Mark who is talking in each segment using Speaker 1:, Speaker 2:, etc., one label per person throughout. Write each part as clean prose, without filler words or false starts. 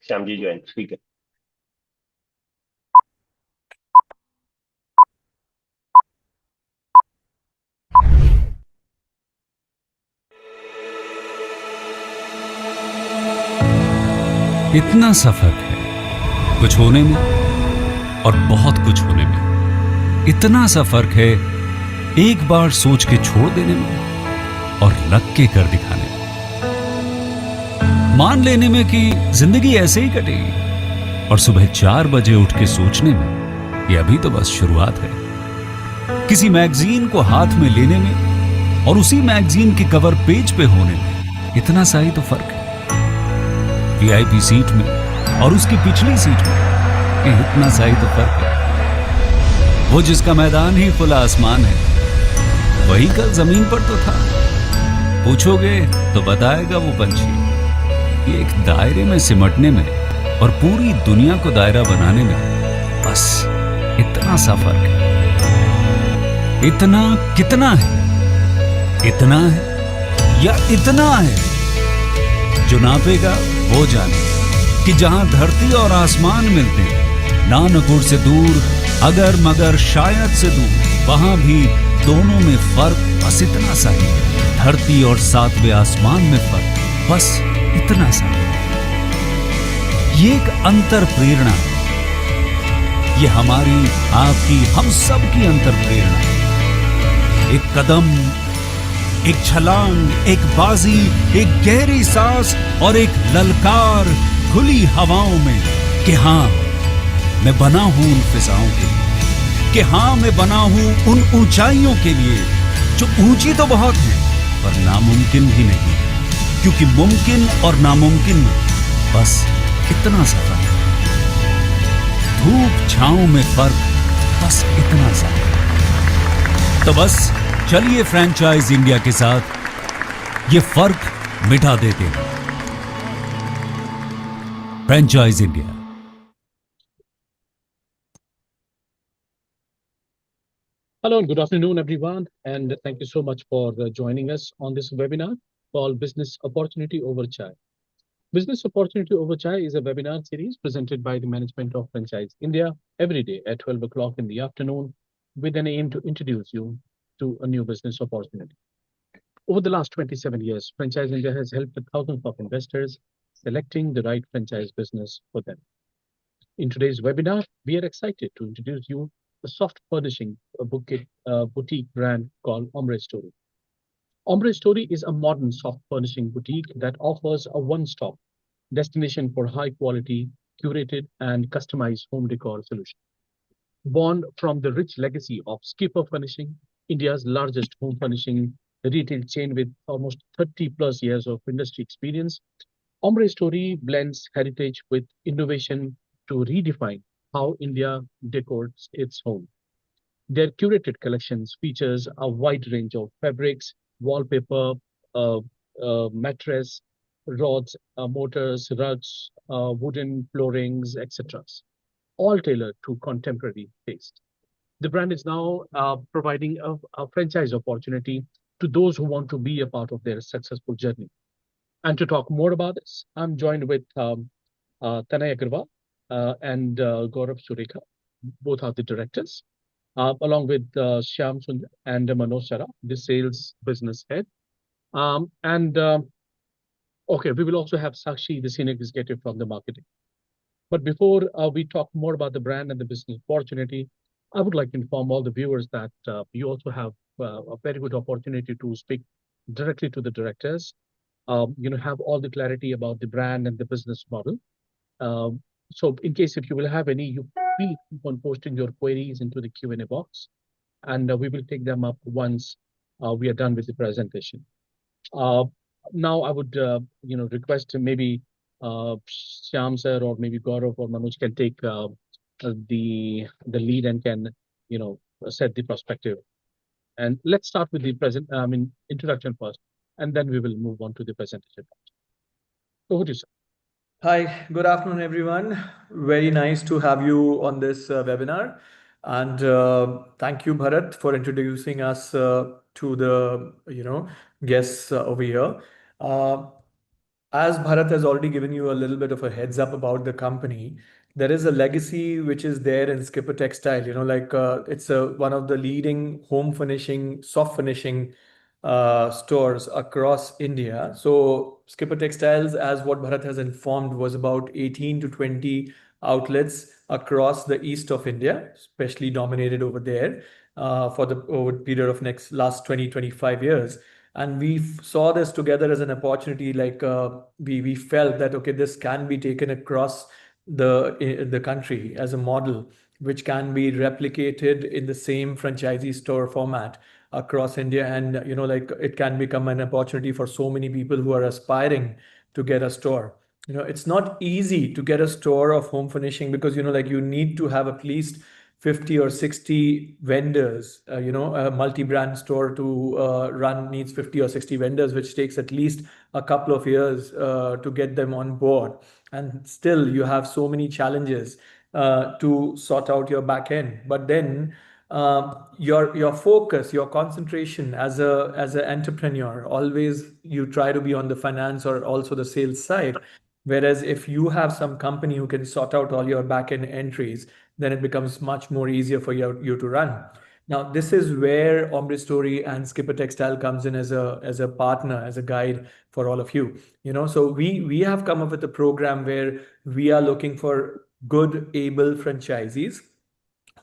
Speaker 1: Shyam ji join speaker.
Speaker 2: इतना सा फर्क है कुछ होने में और बहुत कुछ होने में। इतना सा फर्क है एक बार सोच के छोड़ देने में और लग के कर दिखाने में। मान लेने में कि जिंदगी ऐसे ही कटेगी और सुबह 4 बजे उठ के सोचने में ये अभी तो बस शुरुआत है। किसी मैगजीन को हाथ में लेने में और उसी मैगजीन के कवर पेज पे होने में इतना सा ही तो फर्क है। वीआईपी सीट में और उसकी पिछली सीट में इतना सा ही तो फर्क है। वो जिसका मैदान ही खुला आसमान है वही कल जमीन पर तो था। पूछोगे तो बताएगा वो पंछी ये एक दायरे में सिमटने में और पूरी दुनिया को दायरा बनाने में बस इतना सा फर्क है। इतना कितना है? इतना है या इतना है? जो नापेगा वो जाने कि जहां धरती और आसमान मिलते हैं, नानपुर से दूर अगर मगर शायद से दूर, वहां भी दोनों में फर्क बस इतना सा है। धरती और 7वें आसमान में फर्क बस इतना सा है। ये एक अंतर प्रेरणा है। ये हमारी, आपकी, हम सब की अंतर प्रेरणा है। एक कदम, एक छलांग, एक बाजी, एक गहरी सांस और एक ललकार खुली हवाओं में कि हाँ मैं बना हूं उन फिजाओं के लिए, कि हाँ मैं बना हूं उन ऊंचाइयों के लिए जो ऊंची तो बहुत है पर नामुमकिन भी नहीं, क्योंकि मुमकिन और नामुमकिन में बस इतना सा फर्क है। धूप छांव में फर्क बस इतना सा है। तो बस चलिए फ्रेंचाइज इंडिया के साथ ये फर्क मिटा देते हैं। Franchise India.
Speaker 3: Hello and good afternoon, everyone, and thank you so much for joining us on this webinar called Business Opportunity Over Chai. Business Opportunity Over Chai is a webinar series presented by the management of Franchise India every day at 12 o'clock in the afternoon with an aim to introduce you to a new business opportunity. Over the last 27 years, Franchise India has helped thousands of investors selecting the right franchise business for them. In today's webinar, we are excited to introduce you a soft furnishing boutique brand called Aumbre Story. Aumbre Story is a modern soft furnishing boutique that offers a one-stop destination for high-quality, curated, and customized home decor solutions. Born from the rich legacy of Skipper Furnishing, India's largest home furnishing retail chain with almost 30 plus years of industry experience, Ombre Story blends heritage with innovation to redefine how India decors its home. Their curated collections features a wide range of fabrics, wallpaper, uh, mattress, rods, motors, rugs, wooden floorings, etc., all tailored to contemporary taste. The brand is now providing a franchise opportunity to those who want to be a part of their successful journey. And to talk more about this, I'm joined with Tanay Agarwal and Gaurav Sureka. Both are the directors, along with Shyam Sundar and Manoj Sara, the sales business head. And okay, we will also have Sakshi, the senior executive from the marketing. But before we talk more about the brand and the business opportunity, I would like to inform all the viewers that you also have a very good opportunity to speak directly to the directors. Have all the clarity about the brand and the business model. So in case if you will have any, you please keep on posting your queries into the Q&A box, and we will take them up once we are done with the presentation. Uh, Now I would, request maybe Shyam sir or maybe Gaurav or Manoj can take the lead and can, set the perspective. And let's start with the introduction first, and then we will move on to the presentation. Over to you, sir.
Speaker 4: Hi, good afternoon, everyone. Very nice to have you on this webinar. And thank you, Bharat, for introducing us to the, guests over here. as Bharat has already given you a little bit of a heads up about the company, there is a legacy which is there in Skipper Textile. It's one of the leading home finishing, soft finishing stores across India. So Skipper Textiles, as what Bharat has informed, was about 18 to 20 outlets across the east of India, especially dominated over there for the over period of last 20-25 years. And we saw this together as an opportunity. We felt that okay, this can be taken across the country as a model which can be replicated in the same franchisee store format across India. And it can become an opportunity for so many people who are aspiring to get a store. It's not easy to get a store of home finishing because you need to have at least 50 or 60 vendors. A multi-brand store to run needs 50 or 60 vendors, which takes at least a couple of years to get them on board. And still you have so many challenges to sort out your back end. But then your focus, your concentration as an entrepreneur, always you try to be on the finance or also the sales side. Whereas if you have some company who can sort out all your back end entries, then it becomes much more easier for you to run. Now, this is where Ombre Story and Skipper Textile comes in as a partner, as a guide for all of you. So we have come up with a program where we are looking for good, able franchisees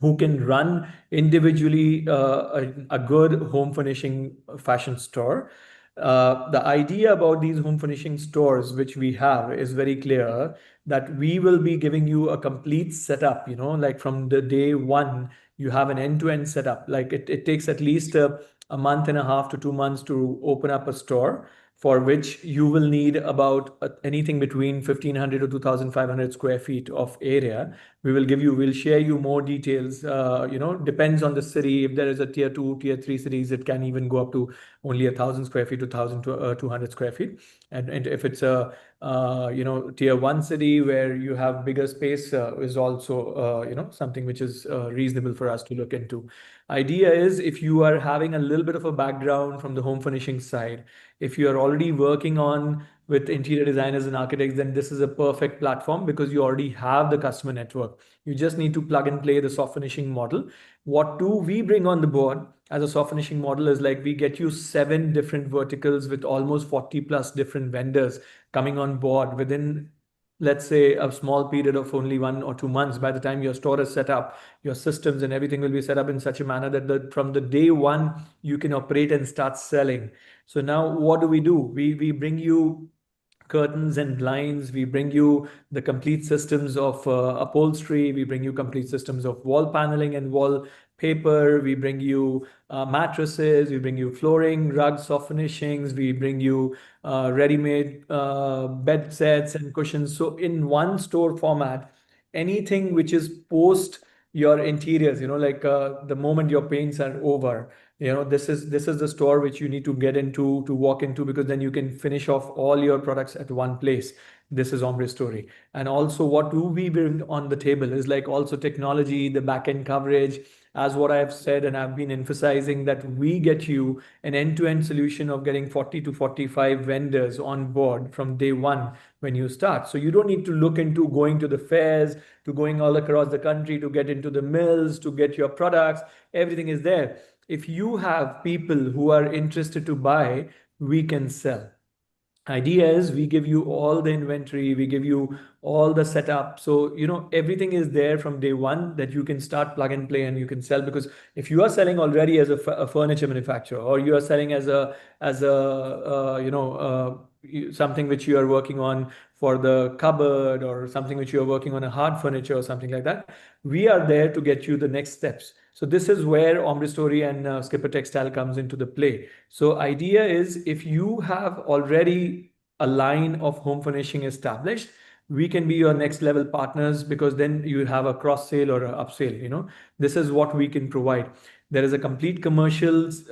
Speaker 4: who can run individually a good home finishing fashion store. The idea about these home finishing stores, which we have, is very clear that we will be giving you a complete setup, like from the day one, you have an end-to-end setup. Like it takes at least a month and a half to 2 months to open up a store, for which you will need about anything between 1,500 to 2,500 square feet of area. We'll share you more details. Depends on the city. If there is a tier 2, tier 3 cities, it can even go up to only 1,000 square feet to 1,200 square feet. And if it's a tier 1 city where you have bigger space, is also something which is reasonable for us to look into. Idea is, if you are having a little bit of a background from the home finishing side, if you are already working on with interior designers and architects, then this is a perfect platform because you already have the customer network. You just need to plug and play the soft finishing model. What do we bring on the board as a soft finishing model is like we get you 7 different verticals with almost 40 plus different vendors coming on board within, let's say, a small period of only 1 or 2 months. By the time your store is set up, your systems and everything will be set up in such a manner that from the day one, you can operate and start selling. So now what do? We bring you curtains and blinds. We bring you the complete systems of upholstery. We bring you complete systems of wall paneling and wall paper. We bring you mattresses. We bring you flooring, rugs, soft finishings. We bring you ready-made bed sets and cushions. So in one store format, anything which is post your interiors, the moment your paints are over, this is the store which you need to get into, to walk into, because then you can finish off all your products at one place. This is Ombre Story. And also what do we bring on the table is like also technology, the back-end coverage, as what I've said and I've been emphasizing, that we get you an end-to-end solution of getting 40 to 45 vendors on board from day one when you start. So you don't need to look into going to the fairs, to going all across the country to get into the mills, to get your products. Everything is there. If you have people who are interested to buy, we can sell. Idea is we give you all the inventory, we give you all the setup. So, everything is there from day one that you can start plug and play and you can sell. Because if you are selling already as a furniture manufacturer, or you are selling as something which you are working on for the cupboard, or something which you are working on a hard furniture or something like that, we are there to get you the next steps. So this is where Ombre Story and Skipper Textile comes into the play. So idea is, if you have already a line of home finishing established, we can be your next level partners, because then you have a cross sale or an upsale. This is what we can provide. There is a complete commercials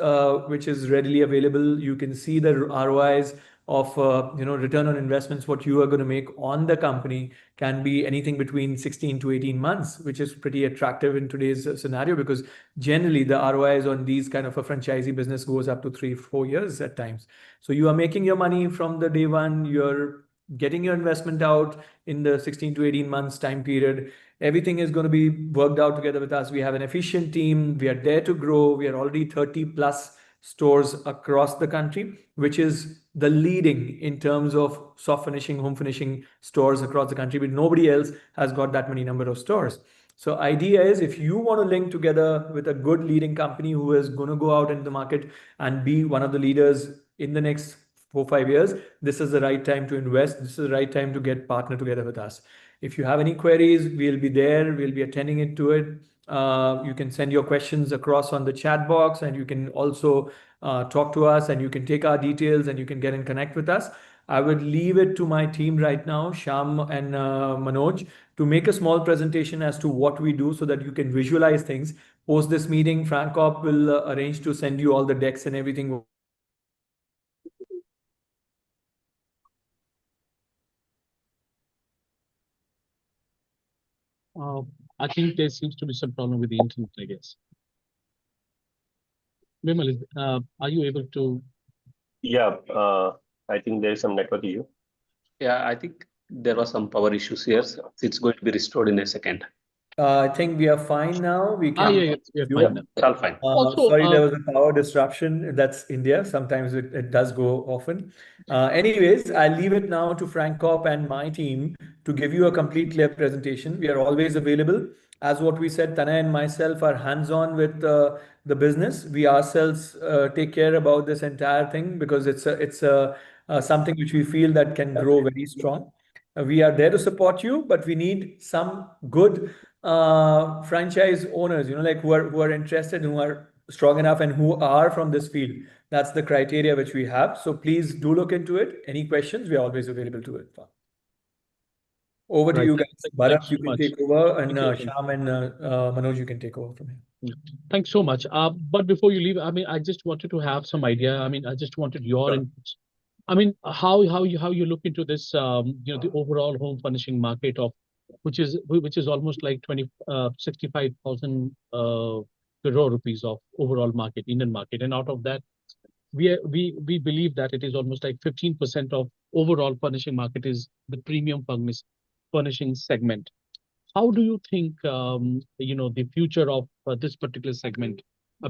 Speaker 4: which is readily available. You can see the ROIs of return on investments. What you are going to make on the company can be anything between 16 to 18 months, which is pretty attractive in today's scenario, because generally the ROIs on these kind of a franchisee business goes up to 3-4 years at times. So you are making your money from the day one. You're getting your investment out in the 16 to 18 months time period. Everything is going to be worked out together with us. We have an efficient team. We are there to grow. We are already 30 plus stores across the country, which is the leading in terms of soft finishing, home finishing stores across the country, but nobody else has got that many number of stores. So idea is, if you want to link together with a good leading company who is going to go out in the market and be one of the leaders in the next 4 5 years, this is the right time to invest. This is the right time to get partner together with us. If you have any queries, we'll be there. We'll be attending it to it. You can send your questions across on the chat box, and you can also talk to us, and you can take our details and you can get in connect with us. I would leave it to my team right now, Sham and Manoj, to make a small presentation as to what we do so that you can visualize things. Post this meeting, Frank Corp will arrange to send you all the decks and everything.
Speaker 3: I think there seems to be some problem with the internet, I guess. Vimal, are you able to?
Speaker 1: Yeah, I think there is some network issue.
Speaker 5: Yeah, I think there was some power issues here. So it's going to be restored in a second.
Speaker 4: I think we are fine now. We can.
Speaker 3: Yeah, we are fine now.
Speaker 5: It's all fine.
Speaker 3: Also,
Speaker 4: Sorry, there was a power disruption. That's India. Sometimes it does go often. Anyways, I'll leave it now to Frank Corp and my team to give you a complete clear presentation. We are always available. As what we said, Tanay and myself are hands-on with the business. We ourselves take care about this entire thing because it's something which we feel that can grow very strong. We are there to support you, but we need some good franchise owners, like who are interested, who are strong enough, and who are from this field. That's the criteria which we have. So please do look into it. Any questions, we are always available to it. Over to you guys. Bharat, you can take over, and Sham and Manoj, you can take over from here.
Speaker 3: Thanks so much. But before you leave, I mean, I just wanted to have some idea. I mean, I just wanted your inputs. I mean, how you look into this, the overall home furnishing market of which is almost like 65,000 crore rupees of overall market, Indian market, and out of that, we believe that it is almost like 15% of overall furnishing market is the premium furnishing segment. How do you think the future of this particular segment,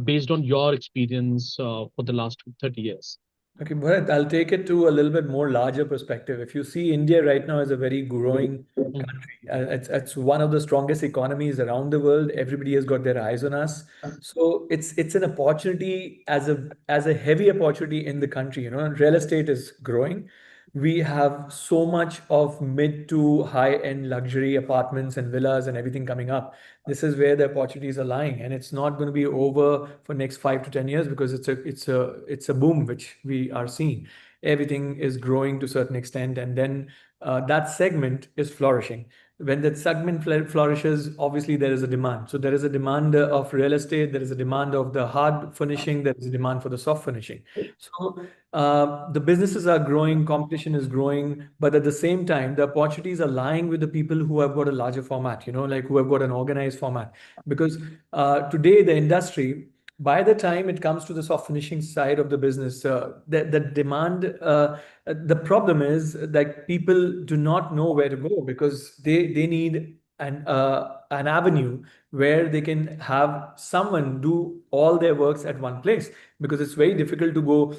Speaker 3: based on your experience for the last 30 years?
Speaker 4: Okay, Bharat, I'll take it to a little bit more larger perspective. If you see, India right now is a very growing country. It's one of the strongest economies around the world. Everybody has got their eyes on us. So it's an opportunity as a heavy opportunity in the country. Real estate is growing. We have so much of mid to high-end luxury apartments and villas and everything coming up. This is where the opportunities are lying, and it's not going to be over for next 5 to 10 years because it's a boom which we are seeing. Everything is growing to a certain extent, and then that segment is flourishing. When that segment flourishes, obviously there is a demand. So there is a demand of real estate, there is a demand of the hard furnishing, there is a demand for the soft finishing. So the businesses are growing, competition is growing, but at the same time, the opportunities are lying with the people who have got a larger format, like who have got an organized format. Because today the industry, by the time it comes to the soft finishing side of the business, the demand, the problem is that people do not know where to go because they need an avenue where they can have someone do all their works at one place, because it's very difficult to go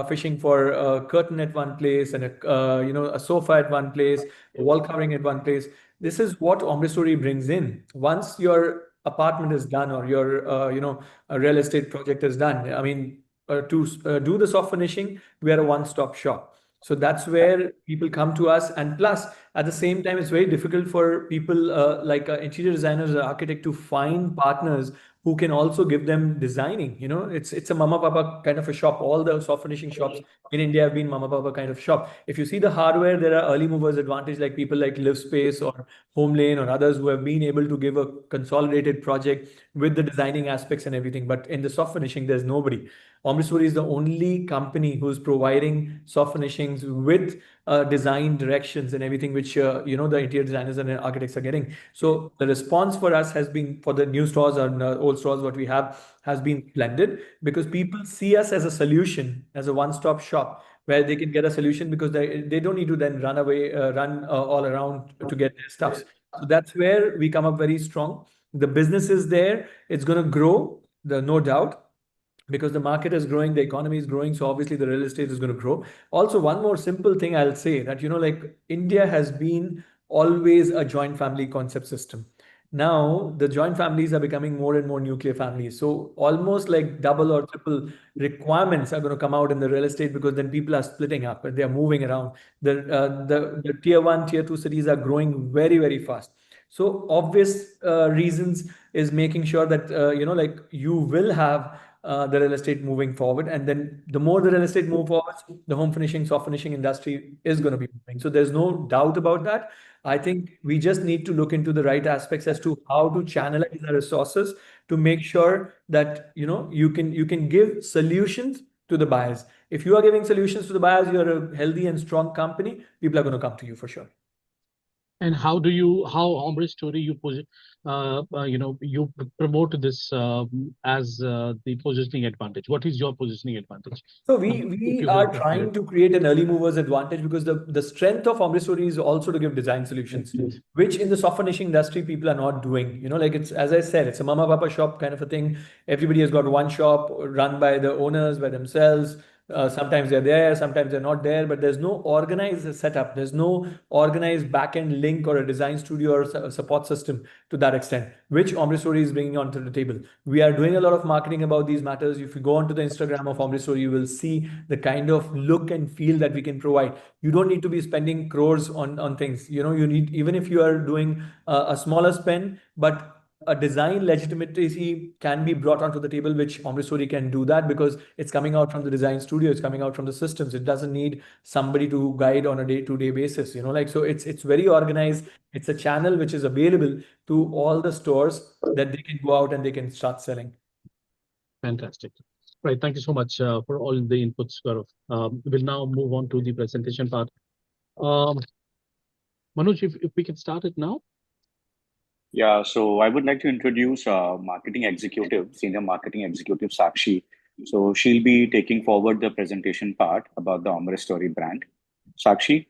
Speaker 4: fishing for a curtain at one place and a sofa at one place, a wall covering at one place. This is what Aumbre Story brings in. Once your apartment is done or your a real estate project is done, I mean, to do the soft finishing, we are a one-stop shop. So that's where people come to us. And plus, at the same time, it's very difficult for people like interior designers or architect to find partners who can also give them designing. It's a mama papa kind of a shop. All the soft finishing shops in India have been mama papa kind of shop. If you see the hardware, there are early movers advantage, like people like Live Space or Home Lane or others who have been able to give a consolidated project with the designing aspects and everything. But in the soft finishing, there's nobody. Aumbre Story is the only company who's providing soft finishings with design directions and everything, which the interior designers and architects are getting. So the response for us has been, for the new stores and old stores, what we have has been splendid, because people see us as a solution, as a one-stop shop, where they can get a solution because they don't need to then run away, run all around to get their stuff. So that's where we come up very strong. The business is there, it's going to grow, no doubt, because the market is growing, the economy is growing, so obviously the real estate is going to grow. Also, one more simple thing I'll say, that like India has been always a joint family concept system. Now the joint families are becoming more and more nuclear families, so almost like double or triple requirements are going to come out in the real estate, because then people are splitting up and they are moving around. The tier 1, tier 2 cities are growing very, very fast. So obvious reasons is making sure that like you will have the real estate moving forward, and then the more the real estate move forward, the home finishing, soft finishing industry is going to be moving. So there's no doubt about that. I think we just need to look into the right aspects as to how to channelize the resources to make sure that you can give solutions to the buyers. If you are giving solutions to the buyers, you're a healthy and strong company. People are going to come to you for sure.
Speaker 3: And how Aumbre story you promote this as the positioning advantage? What is your positioning advantage?
Speaker 4: So
Speaker 3: If
Speaker 4: we
Speaker 3: you
Speaker 4: are
Speaker 3: will compare
Speaker 4: trying
Speaker 3: it.
Speaker 4: to create an early movers advantage, because the strength of Aumbre Story is also to give design solutions, which in the soft finishing industry people are not doing. Like it's, as I said, it's a mama papa shop kind of a thing. Everybody has got one shop run by the owners, by themselves. Sometimes they're there, sometimes they're not there, but there's no organized setup. There's no organized backend link or a design studio or a support system to that extent, which Aumbre Story is bringing onto the table. We are doing a lot of marketing about these matters. If you go onto the Instagram of Aumbre Story, you will see the kind of look and feel that we can provide. You don't need to be spending crores on things. You need, even if you are doing a smaller spend, but a design legitimacy can be brought onto the table, which Aumbre Story can do that, because it's coming out from the design studio, it's coming out from the systems. It doesn't need somebody to guide on a day-to-day basis. So it's very organized. It's a channel which is available to all the stores that they can go out and they can start selling.
Speaker 3: Fantastic. Right. Thank you so much for all the inputs, Gaurav. We'll now move on to the presentation part. Manoj, if we can start it now.
Speaker 6: Yeah, so I would like to introduce marketing executive, senior marketing executive Sakshi. So she'll be taking forward the presentation part about the Aumbre Story brand. Sakshi,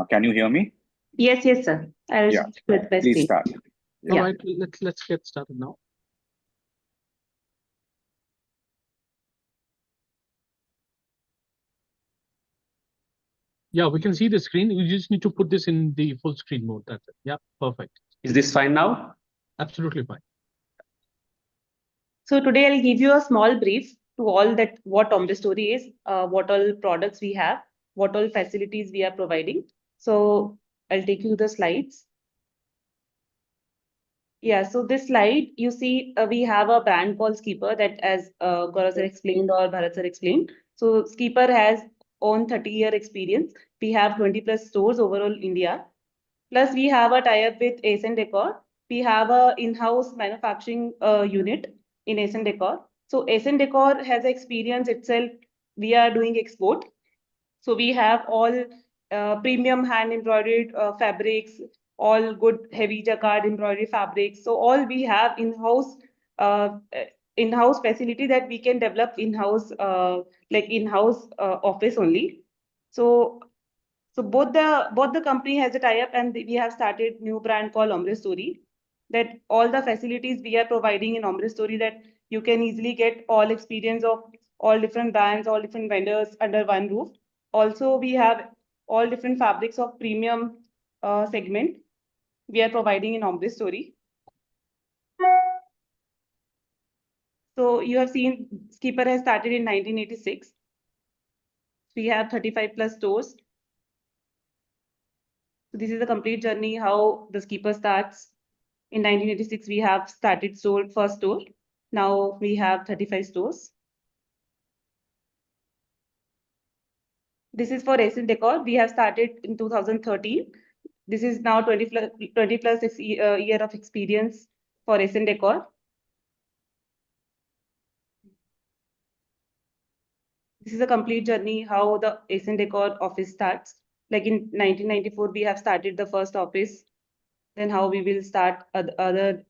Speaker 6: can you hear me?
Speaker 7: Yes, sir. I'll
Speaker 6: Yeah,
Speaker 7: with best
Speaker 6: please
Speaker 7: speed.
Speaker 6: start.
Speaker 3: All
Speaker 7: Yeah.
Speaker 3: right, let's get started now. Yeah, we can see the screen. You just need to put this in the full screen mode. That's it. Yeah, perfect.
Speaker 5: Is this fine now?
Speaker 3: Absolutely fine.
Speaker 7: So today I'll give you a small brief to all that what Aumbre Story is, what all products we have, what all facilities we are providing. So I'll take you the slides. Yeah, so this slide, you see, we have a brand called Skipper that, as Gaurav sir explained or Bharat sir explained. So Skipper has own 30-year experience. We have 20+ stores overall India. Plus, we have a tie-up with Ace and Decor. We have a in-house manufacturing unit in Ace and Decor. So Ace and Decor has experience itself. We are doing export. So we have all premium hand embroidered fabrics, all good heavy jacquard embroidery fabrics. So all we have uh, in-house facility that we can develop in-house, like in-house office only. So both the company has a tie-up, and we have started new brand called Aumbre Story. That all the facilities we are providing in Aumbre Story, that you can easily get all experience of all different brands, all different vendors under one roof. Also, we have all different fabrics of premium segment we are providing in Aumbre Story. So you have seen Skipper has started in 1986. We have 35+ stores. So this is a complete journey how the Skipper starts. In 1986, we have started first store. Now we have 35 stores. This is for Ace and Decor. We have started in 2013. This is now 20+ year of experience for Ace and Decor. This is a complete journey how the Ace and Decor office starts. Like in 1994, we have started the first office. Then how we will start other.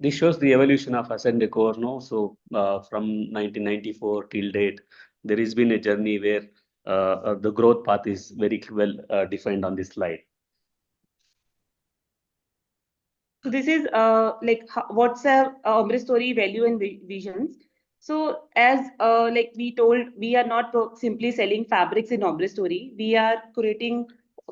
Speaker 5: This shows the evolution of Ascend Decor, no? So from 1994 till date, there has been a journey where the growth path is very well defined on this slide.
Speaker 7: So this is what's our Aumbre story value and visions. So as like we told, we are not simply selling fabrics in Aumbre story. We are creating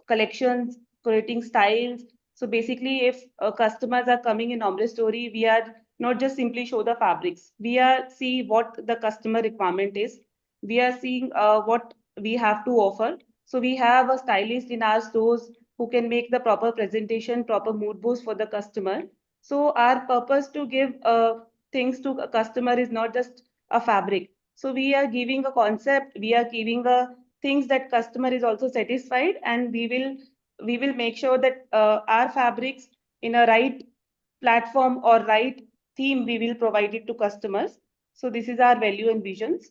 Speaker 7: collections, creating styles. So basically, if customers are coming in Aumbre story, we are not just simply show the fabrics. We are see what the customer requirement is. We are seeing what we have to offer. So we have a stylist in our stores who can make the proper presentation, proper mood boost for the customer. So our purpose to give things to a customer is not just a fabric. So we are giving a concept, we are giving a things that customer is also satisfied, and we will make sure that our fabrics in a right platform or right theme we will provide it to customers. So this is our value and visions.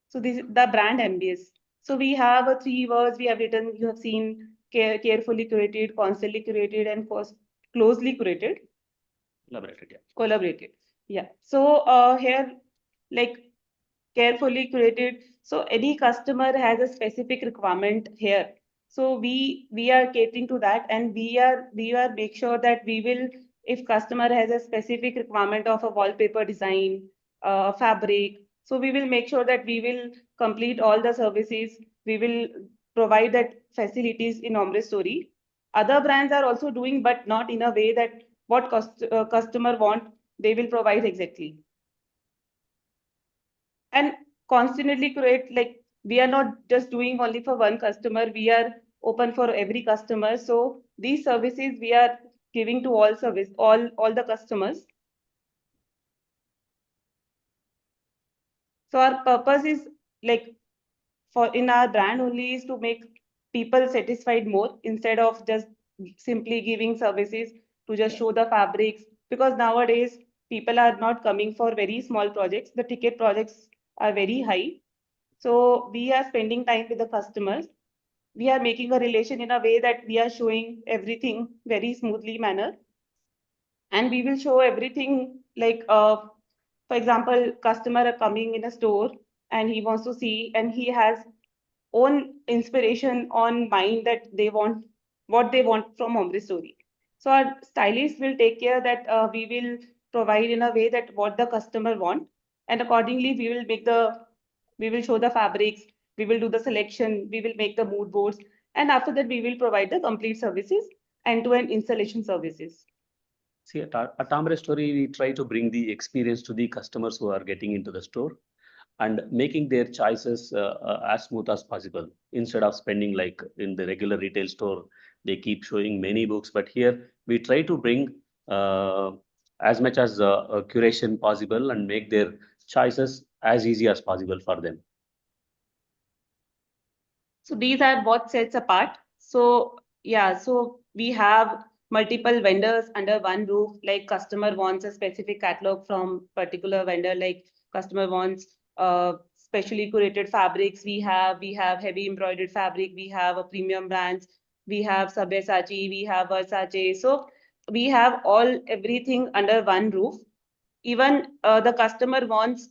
Speaker 7: So this is the brand MBS. So we have a 3 words we have written. You have seen carefully curated, constantly curated, and closely curated.
Speaker 5: Collaborated, yeah.
Speaker 7: Collaborated. Yeah. So here, like carefully curated. So any customer has a specific requirement here. So we are catering to that, and we are make sure that we will, if customer has a specific requirement of a wallpaper design, fabric, so we will make sure that we will complete all the services. We will provide that facilities in Ombre Story. Other brands are also doing, but not in a way that what customer want, they will provide exactly. And constantly create, like we are not just doing only for one customer, we are open for every customer. So these services we are giving to all the customers. So our purpose is like for in our brand only is to make people satisfied more instead of just simply giving services to just show the fabrics, because nowadays people are not coming for very small projects. The ticket projects are very high. So we are spending time with the customers. We are making a relation in a way that we are showing everything very smoothly manner. And we will show everything like, for example, customer are coming in a store and he wants to see, and he has own inspiration on mind that they want, what they want from Ombre Story. So our stylist will take care that we will provide in a way that what the customer want, and accordingly we will show the fabrics, we will do the selection, we will make the mood boards, and after that we will provide the complete services, end-to-end installation services.
Speaker 5: See, at Aumbre Story, we try to bring the experience to the customers who are getting into the store and making their choices as smooth as possible. Instead of spending like in the regular retail store, they keep showing many books. But here we try to bring as much as curation possible and make their choices as easy as possible for them.
Speaker 7: So these are what sets apart. So yeah, so we have multiple vendors under one roof. Like customer wants a specific catalog from particular vendor, like customer wants specially curated fabrics. We have heavy embroidered fabric, we have a premium brands, we have Sabyasachi, we have Versace. So we have everything under one roof. Even the customer wants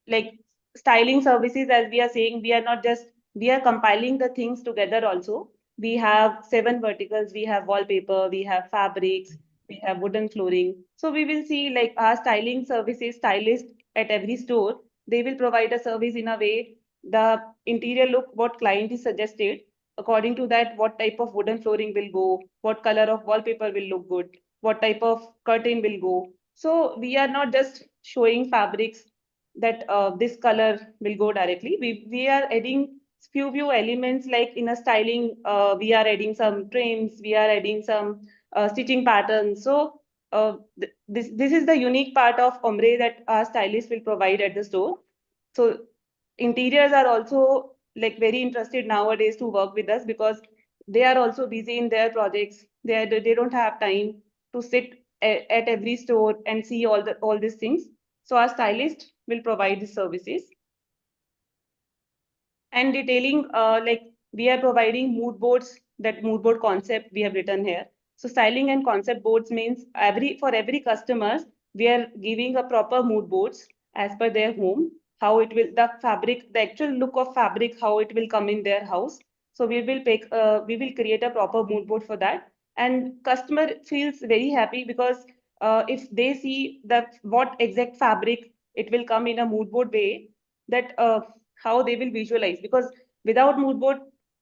Speaker 7: like styling services, as we are saying, we are not just, we are compiling the things together also. We have 7 verticals, we have wallpaper, we have fabrics, we have wooden flooring. So we will see like our styling services, stylist at every store, they will provide a service in a way, the interior look, what client is suggested, according to that, what type of wooden flooring will go, what color of wallpaper will look good, what type of curtain will go. So we are not just showing fabrics that this color will go directly. We are adding few elements, like in a styling, we are adding some trims, we are adding some stitching patterns. So this is the unique part of Ombre that our stylist will provide at the store. So interiors are also like very interested nowadays to work with us, because they are also busy in their projects. They don't have time to sit at every store and see all these things. So our stylist will provide the services. And detailing, like we are providing mood boards, that mood board concept we have written here. So styling and concept boards means for every customers, we are giving a proper mood boards as per their home. how it will, the fabric, the actual look of fabric, how it will come in their house. So we will create a proper mood board for that, and customer feels very happy because if they see that what exact fabric it will come in a mood board way, that how they will visualize, because without mood board,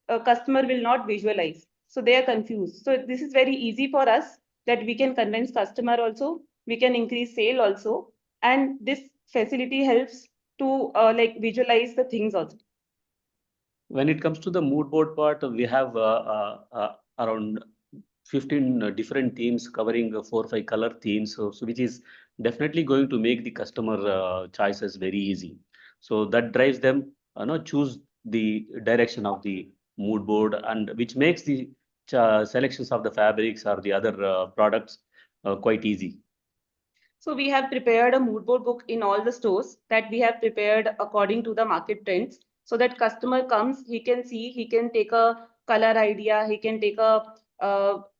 Speaker 7: a customer will not visualize. So they are confused. So this is very easy for us, that we can convince customer also, we can increase sale also, and this facility helps to like visualize the things also.
Speaker 5: When it comes to the mood board part, we have around 15 different themes covering 4 or 5 color themes, so which is definitely going to make the customer choices very easy. So that drives them, choose the direction of the mood board, and which makes the selections of the fabrics or the other products quite easy.
Speaker 7: So we have prepared a mood board book in all the stores that we have prepared according to the market trends, so that customer comes, he can see, he can take a color idea, he can take a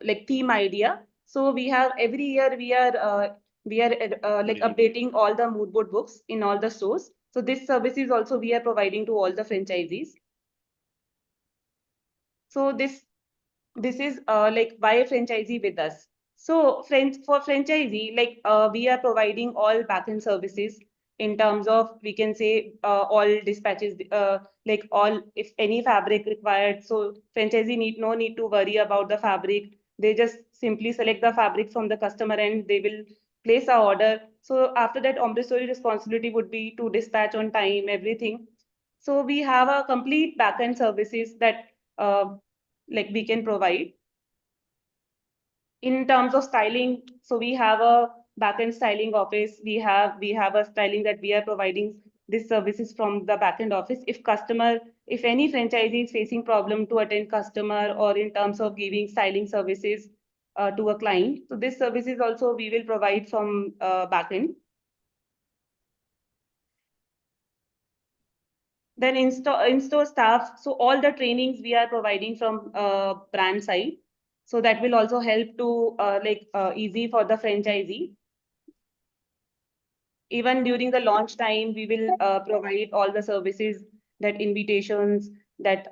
Speaker 7: like theme idea. So we have every year we are like updating all the mood board books in all the stores. So this service is also we are providing to all the franchisees. So this is like why a franchisee with us. So for franchisee, like we are providing all backend services in terms of, we can say all dispatches, like all, if any fabric required. So franchisee no need to worry about the fabric. They just simply select the fabric from the customer and they will place a order. So after that, Ombre Story responsibility would be to dispatch on time, everything. So we have a complete backend services that like we can provide. In terms of styling, so we have a backend styling office. We have a styling that we are providing these services from the backend office. If any franchisee is facing problem to attend customer, or in terms of giving styling services to a client, so this services also we will provide from backend. Then in-store staff, so all the trainings we are providing from brand side. So that will also help to easy for the franchisee. Even during the launch time, we will provide all the services, that invitations, that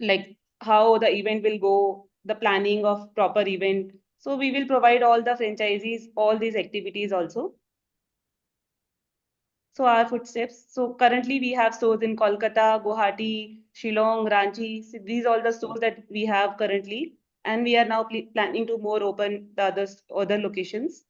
Speaker 7: like how the event will go, the planning of proper event. So we will provide all the franchisees all these activities also. So our footsteps. So currently we have stores in Kolkata, Guwahati, Shillong, Ranchi. So these are all the stores that we have currently, and we are now planning to more open the other locations.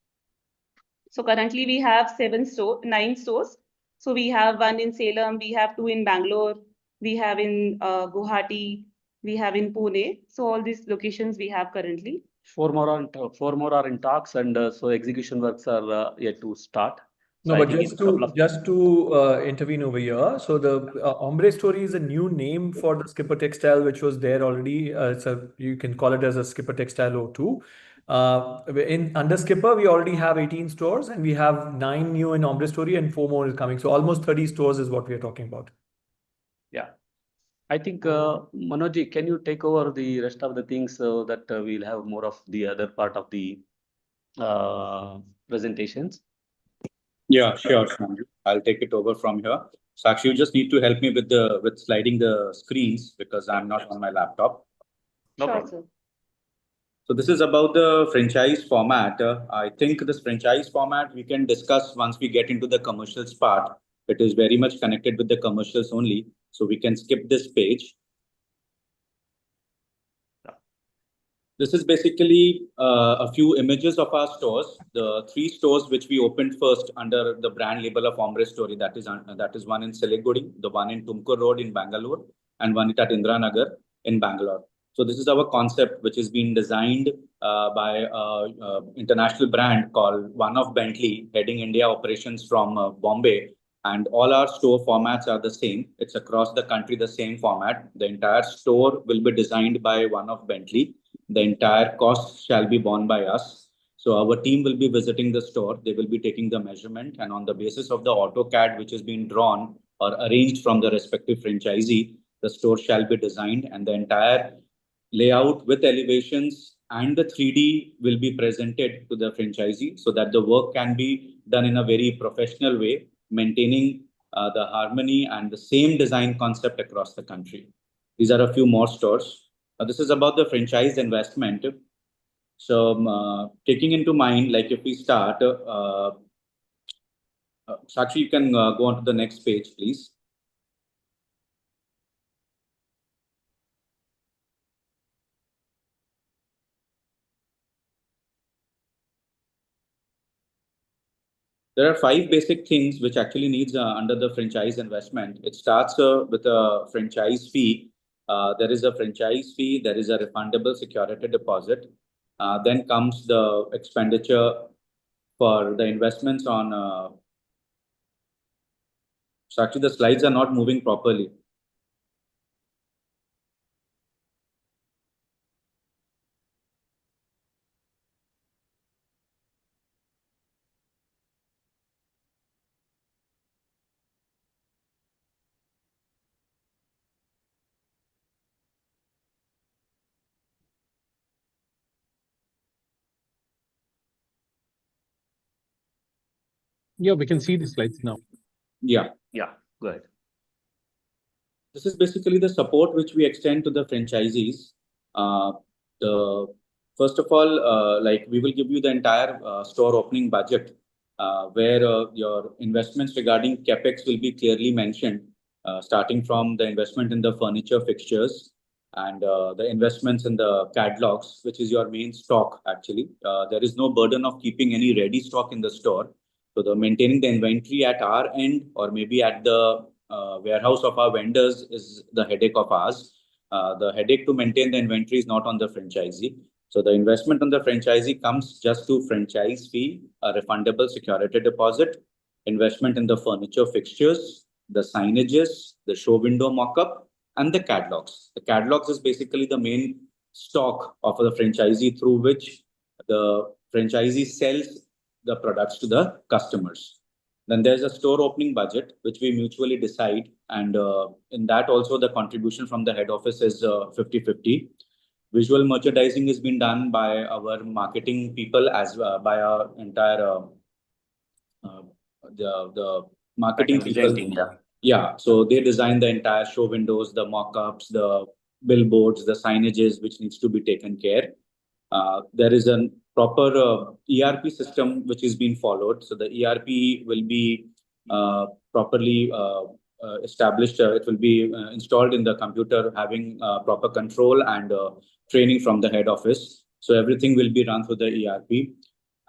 Speaker 7: So currently we have 9 stores. So we have one in Salem, we have 2 in Bangalore, we have in Guwahati, we have in Pune. So all these locations we have currently.
Speaker 5: 4 more are in talks, and so execution works are yet to start.
Speaker 4: No,
Speaker 5: So I
Speaker 4: but
Speaker 5: think
Speaker 4: just to intervene over here. So the Aumbre Story is a new name for the Skipper Textile, which was there already. You can call it as a Skipper Textile O2. Under Skipper, we already have 18 stores, and we have 9 new in Aumbre Story, and 4 more is coming. So almost 30 stores is what we are talking about.
Speaker 5: Yeah. I think Manoj, can you take over the rest of the things so that we'll have more of the other part of the presentations?
Speaker 6: Yeah, sure, Sanju. I'll take it over from here. Sakshi, you just need to help me with sliding the screens because I'm not on my laptop.
Speaker 5: No
Speaker 7: Sure,
Speaker 5: problem.
Speaker 7: sir.
Speaker 6: So this is about the franchise format. I think this franchise format we can discuss once we get into the commercials part. It is very much connected with the commercials only. So we can skip this page. This is basically a few images of our stores. The 3 stores which we opened first under the brand label of Aumbre Story. That is one in Siliguri, the one in Tumkur Road in Bangalore, and one at Indiranagar in Bangalore. So this is our concept, which is being designed by an international brand called One of Bentley, heading India operations from Bombay. And all our store formats are the same. It's across the country, the same format. The entire store will be designed by One of Bentley. The entire cost shall be borne by us. So our team will be visiting the store. They will be taking the measurement, and on the basis of the AutoCAD which has been drawn or arranged from the respective franchisee, the store shall be designed, and the entire layout with elevations and the 3D will be presented to the franchisee so that the work can be done in a very professional way, maintaining
Speaker 8: the harmony and the same design concept across the country. These are a few more stores. This is about the franchise investment. So taking into mind, like if we start, Sakshi, you can go on to the next page, please. There are 5 basic things which actually needs under the franchise investment. It starts with a franchise fee. There is a franchise fee. There is a refundable security deposit. Then comes the expenditure for the investments on. So actually, the slides are not moving properly.
Speaker 3: Yeah, we can see the slides now.
Speaker 8: Yeah.
Speaker 5: Yeah, go ahead.
Speaker 8: This is basically the support which we extend to the franchisees. First of all, like we will give you the entire store opening budget, where your investments regarding capex will be clearly mentioned, starting from the investment in the furniture fixtures and the investments in the catalogs, which is your main stock. Actually, there is no burden of keeping any ready stock in the store. So the maintaining the inventory at our end or maybe at the warehouse of our vendors is the headache of ours. The headache to maintain the inventory is not on the franchisee. So the investment on the franchisee comes just to franchise fee, a refundable security deposit, investment in the furniture fixtures, the signages, the show window mock-up, and the catalogs. The catalogs is basically the main stock of the franchisee through which the franchisee sells the products to the customers. Then there's a store opening budget, which we mutually decide. And in that also the contribution from the head office is 50-50. Visual merchandising has been done by our marketing people as by our entire uh, the marketing people.
Speaker 5: Team, yeah.
Speaker 8: Yeah, so they design the entire show windows, the mock-ups, the billboards, the signages, which needs to be taken care. There is a proper ERP system which is being followed. So the ERP will be properly established. It will be installed in the computer, having proper control and training from the head office. So everything will be run through the ERP.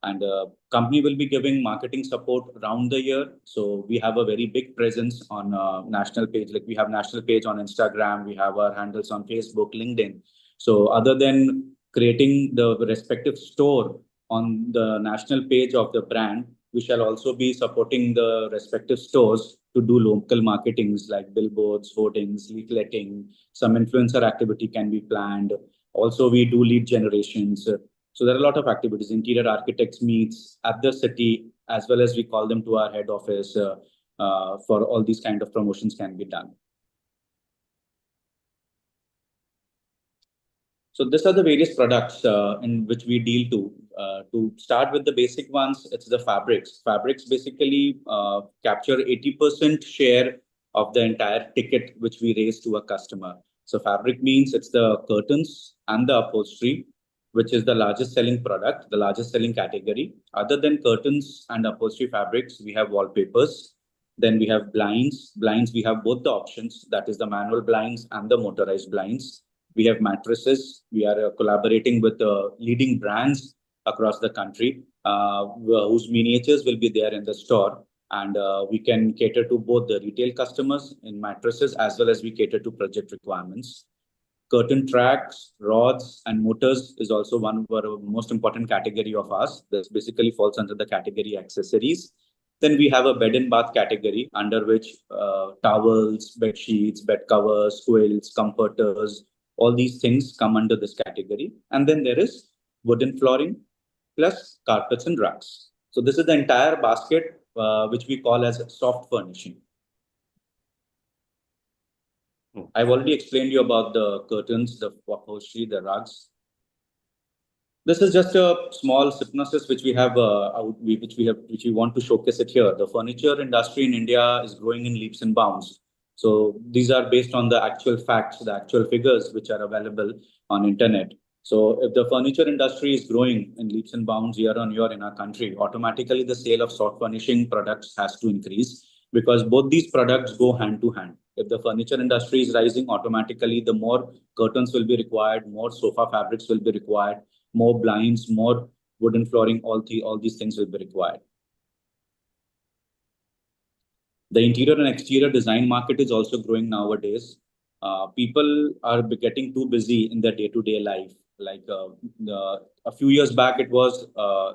Speaker 8: And company will be giving marketing support around the year. So we have a very big presence on national page. Like we have national page on Instagram. We have our handles on Facebook, LinkedIn. So other than creating the respective store on the national page of the brand, we shall also be supporting the respective stores to do local marketings like billboards, hoardings, leafletting. Some influencer activity can be planned. Also, we do lead generations. So there are a lot of activities, interior architects meets at the city, as well as we call them to our head office for all these kind of promotions can be done. So these are the various products in which we deal to. To start with the basic ones, it's the fabrics. Fabrics basically capture 80% share of the entire ticket which we raise to a customer. So fabric means it's the curtains and the upholstery, which is the largest selling product, the largest selling category. Other than curtains and upholstery fabrics, we have wallpapers. Then we have blinds. Blinds, we have both the options, that is the manual blinds and the motorized blinds. We have mattresses. We are collaborating with leading brands across the country whose miniatures will be there in the store. And we can cater to both the retail customers in mattresses as well as we cater to project requirements. Curtain tracks, rods, and motors is also one of our most important category of ours. This basically falls under the category accessories. Then we have a bed and bath category under which towels, bed sheets, bed covers, quilts, comforters, all these things come under this category. And then there is wooden flooring plus carpets and rugs. So this is the entire basket, which we call as soft furnishing. I've already explained you about the curtains, the upholstery, the rugs. This is just a small synopsis which we have, which we want to showcase it here. The furniture industry in India is growing in leaps and bounds. So these are based on the actual facts, the actual figures which are available on internet. So if the furniture industry is growing in leaps and bounds year on year in our country, automatically the sale of soft furnishing products has to increase because both these products go hand to hand. If the furniture industry is rising, automatically the more curtains will be required, more sofa fabrics will be required, more blinds, more wooden flooring, all these things will be required. The interior and exterior design market is also growing nowadays. People are getting too busy in their day-to-day life. Like a few years back, it was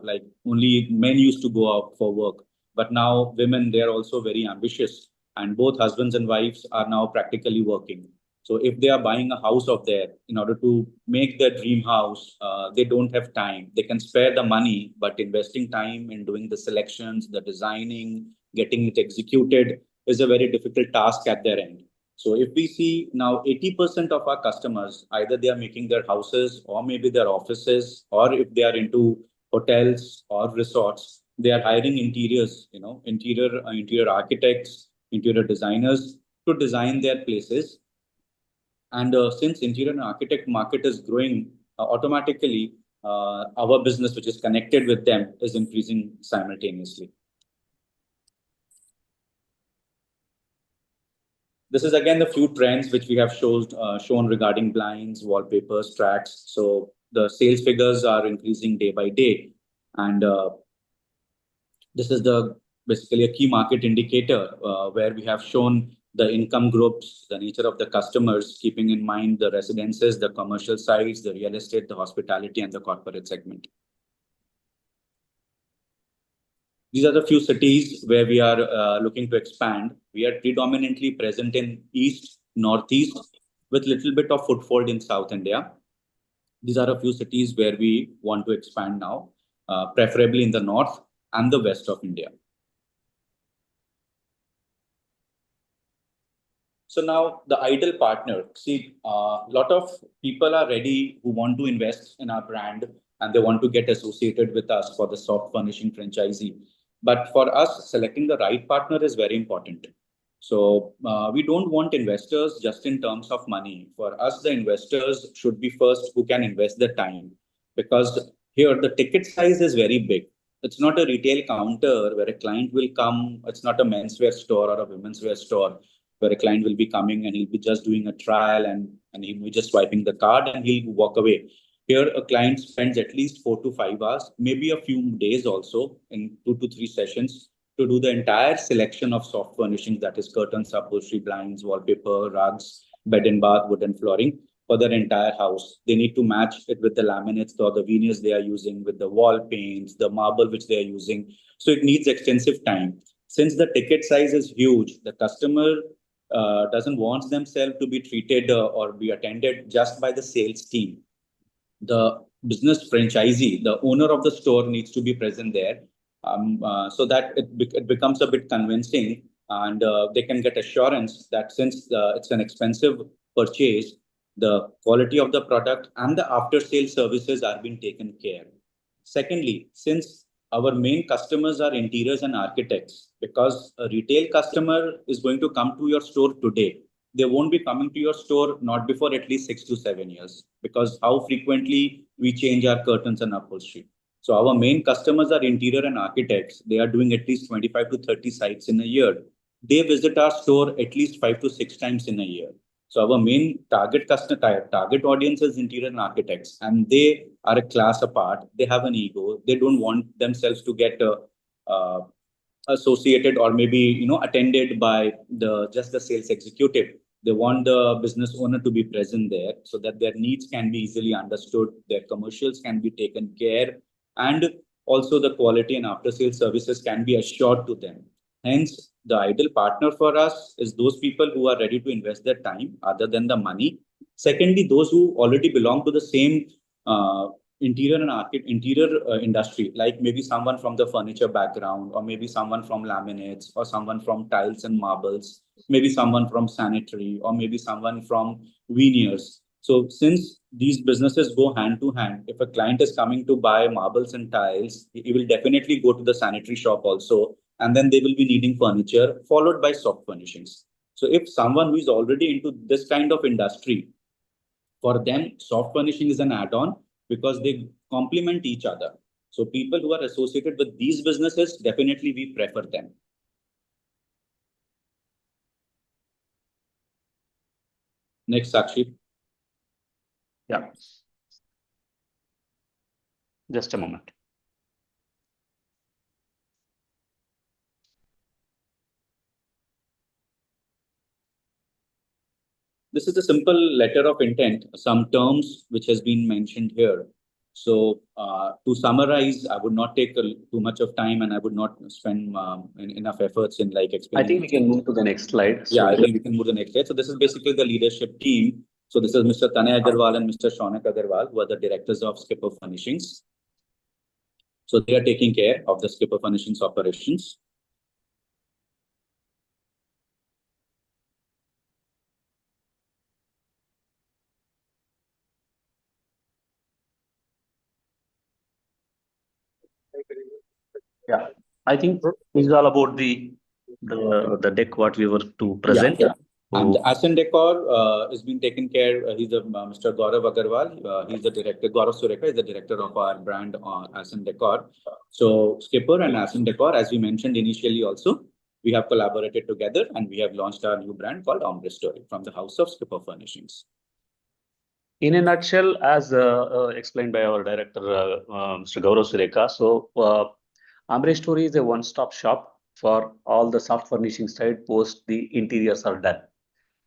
Speaker 8: like only men used to go out for work. But now women, they are also very ambitious. And both husbands and wives are now practically working. So if they are buying a house of there in order to make their dream house, they don't have time. They can spare the money, but investing time in doing the selections, the designing, getting it executed is a very difficult task at their end. So if we see now 80% of our customers, either they are making their houses or maybe their offices, or if they are into hotels or resorts, they are hiring interiors, interior architects, interior designers to design their places. And since interior and architect market is growing, automatically our business, which is connected with them, is increasing simultaneously. This is again the few trends which we have shown regarding blinds, wallpapers, tracks. So the sales figures are increasing day by day. And this is basically a key market indicator where we have shown the income groups, the nature of the customers, keeping in mind the residences, the commercial sites, the real estate, the hospitality, and the corporate segment. These are the few cities where we are looking to expand. We are predominantly present in East, Northeast, with little bit of foothold in South India. These are a few cities where we want to expand now, preferably in the North and the West of India. So now the ideal partner, see, a lot of people are ready who want to invest in our brand and they want to get associated with us for the soft furnishing franchisee. But for us, selecting the right partner is very important. So we don't want investors just in terms of money. For us, the investors should be first who can invest the time, because here the ticket size is very big. It's not a retail counter where a client will come. It's not a menswear store or a women's wear store where a client will be coming and he'll be just doing a trial and he'll be just swiping the card and he'll walk away. Here, a client spends at least 4 to 5 hours, maybe a few days also in 2 to 3 sessions to do the entire selection of soft furnishings, that is curtains, upholstery, blinds, wallpaper, rugs, bed and bath, wooden flooring for their entire house. They need to match it with the laminates or the veneers they are using, with the wall paints, the marble which they are using. So it needs extensive time. Since the ticket size is huge, the customer doesn't want themselves to be treated or be attended just by the sales team. The business franchisee, the owner of the store, needs to be present there so that it becomes a bit convincing and they can get assurance that since it's an expensive purchase, the quality of the product and the after sales services are being taken care. Secondly, since our main customers are interiors and architects, because a retail customer is going to come to your store today, they won't be coming to your store not before at least 6 to 7 years, because how frequently we change our curtains and upholstery. So our main customers are interior and architects. They are doing at least 25 to 30 sites in a year. They visit our store at least 5 to 6 times in a year. So our main target audience is interior and architects, and they are a class apart. They have an ego. They don't want themselves to get associated or maybe attended by just the sales executive. They want the business owner to be present there so that their needs can be easily understood, their commercials can be taken care, and also the quality and after sales services can be assured to them. Hence, the ideal partner for us is those people who are ready to invest their time other than the money. Secondly, those who already belong to the same interior industry, like maybe someone from the furniture background, or maybe someone from laminates, or someone from tiles and marbles, maybe someone from sanitary, or maybe someone from veneers. So since these businesses go hand to hand. If a client is coming to buy marbles and tiles, he will definitely go to the sanitary shop also, and then they will be needing furniture, followed by soft furnishings. So if someone who is already into this kind of industry, for them, soft furnishing is an add-on because they complement each other. So people who are associated with these businesses, definitely we prefer them. Next, Sakshi.
Speaker 5: Yeah. Just a moment.
Speaker 8: This is a simple letter of intent, some terms which has been mentioned here. So to summarize, I would not take too much of time, and I would not spend enough efforts in like
Speaker 5: I
Speaker 8: explaining.
Speaker 5: think we can move to the next slide.
Speaker 8: Yeah, I think we can move to the next slide. So this is basically the leadership team. So this is Mr. Tanay Agarwal and Mr. Shaunak Agarwal, who are the directors of Skipper Furnishings. So they are taking care of the Skipper Furnishings operations.
Speaker 5: Yeah, I think this is all about the deck what we were to present.
Speaker 8: Yeah. And the Ascent Decor is being taken care. He's Mr. Gaurav Agarwal. He's the director. Gaurav Sureka is the director of our brand Ascent Decor. So Skipper and Ascent Decor, as we mentioned initially, also we have collaborated together and we have launched our new brand called Aumbre Story from the house of Skipper Furnishings.
Speaker 5: In a nutshell, as explained by our director, Mr. Gaurav Sureka, so Aumbre Story is a one-stop shop for all the soft furnishing side post the interiors are done.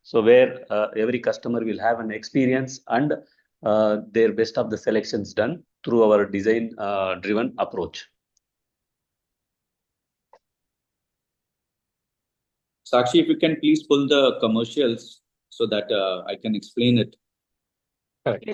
Speaker 5: So where every customer will have an experience and their best of the selections done through our design driven approach.
Speaker 8: Sakshi, if you can please pull the commercials so that I can explain it.
Speaker 3: Correct.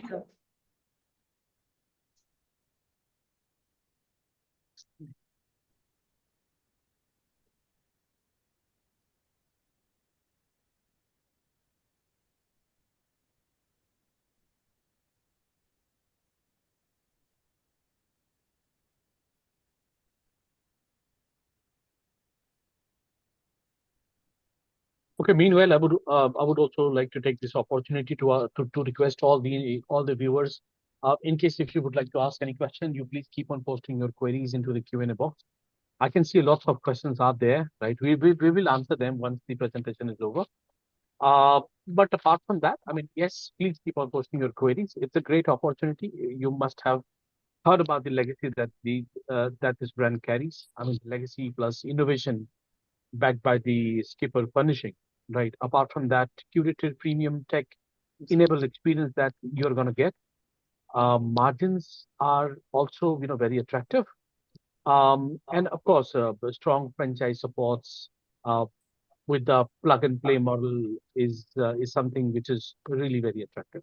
Speaker 3: Okay. Meanwhile, I would also like to take this opportunity to request all the viewers, in case if you would like to ask any question, you please keep on posting your queries into the Q&A box. I can see lots of questions are there, right? We will answer them once the presentation is over. But apart from that, I mean, yes, please keep on posting your queries. It's a great opportunity. You must have heard about the legacy that that this brand carries. I mean, legacy plus innovation backed by the Skipper Furnishing, right? Apart from that, curated premium tech enables experience that you're going to get. Margins are also, very attractive. And of course, strong franchise supports with the plug and play model is something which is really very attractive,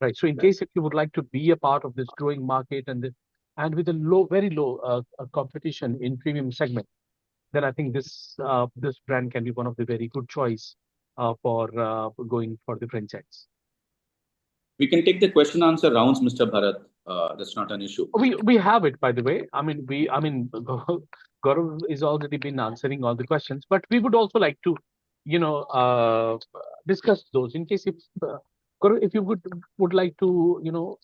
Speaker 3: right? So in case if you would like to be a part of this growing market and with a very low competition in premium segment, then I think this brand can be one of the very good choice for going for the franchise.
Speaker 8: We can take the question answer rounds, Mr. Bharat. That's not an issue.
Speaker 3: We have it, by the way. I mean, Gaurav is already been answering all the questions, but we would also like to, discuss those in case if Gaurav, if you would like to,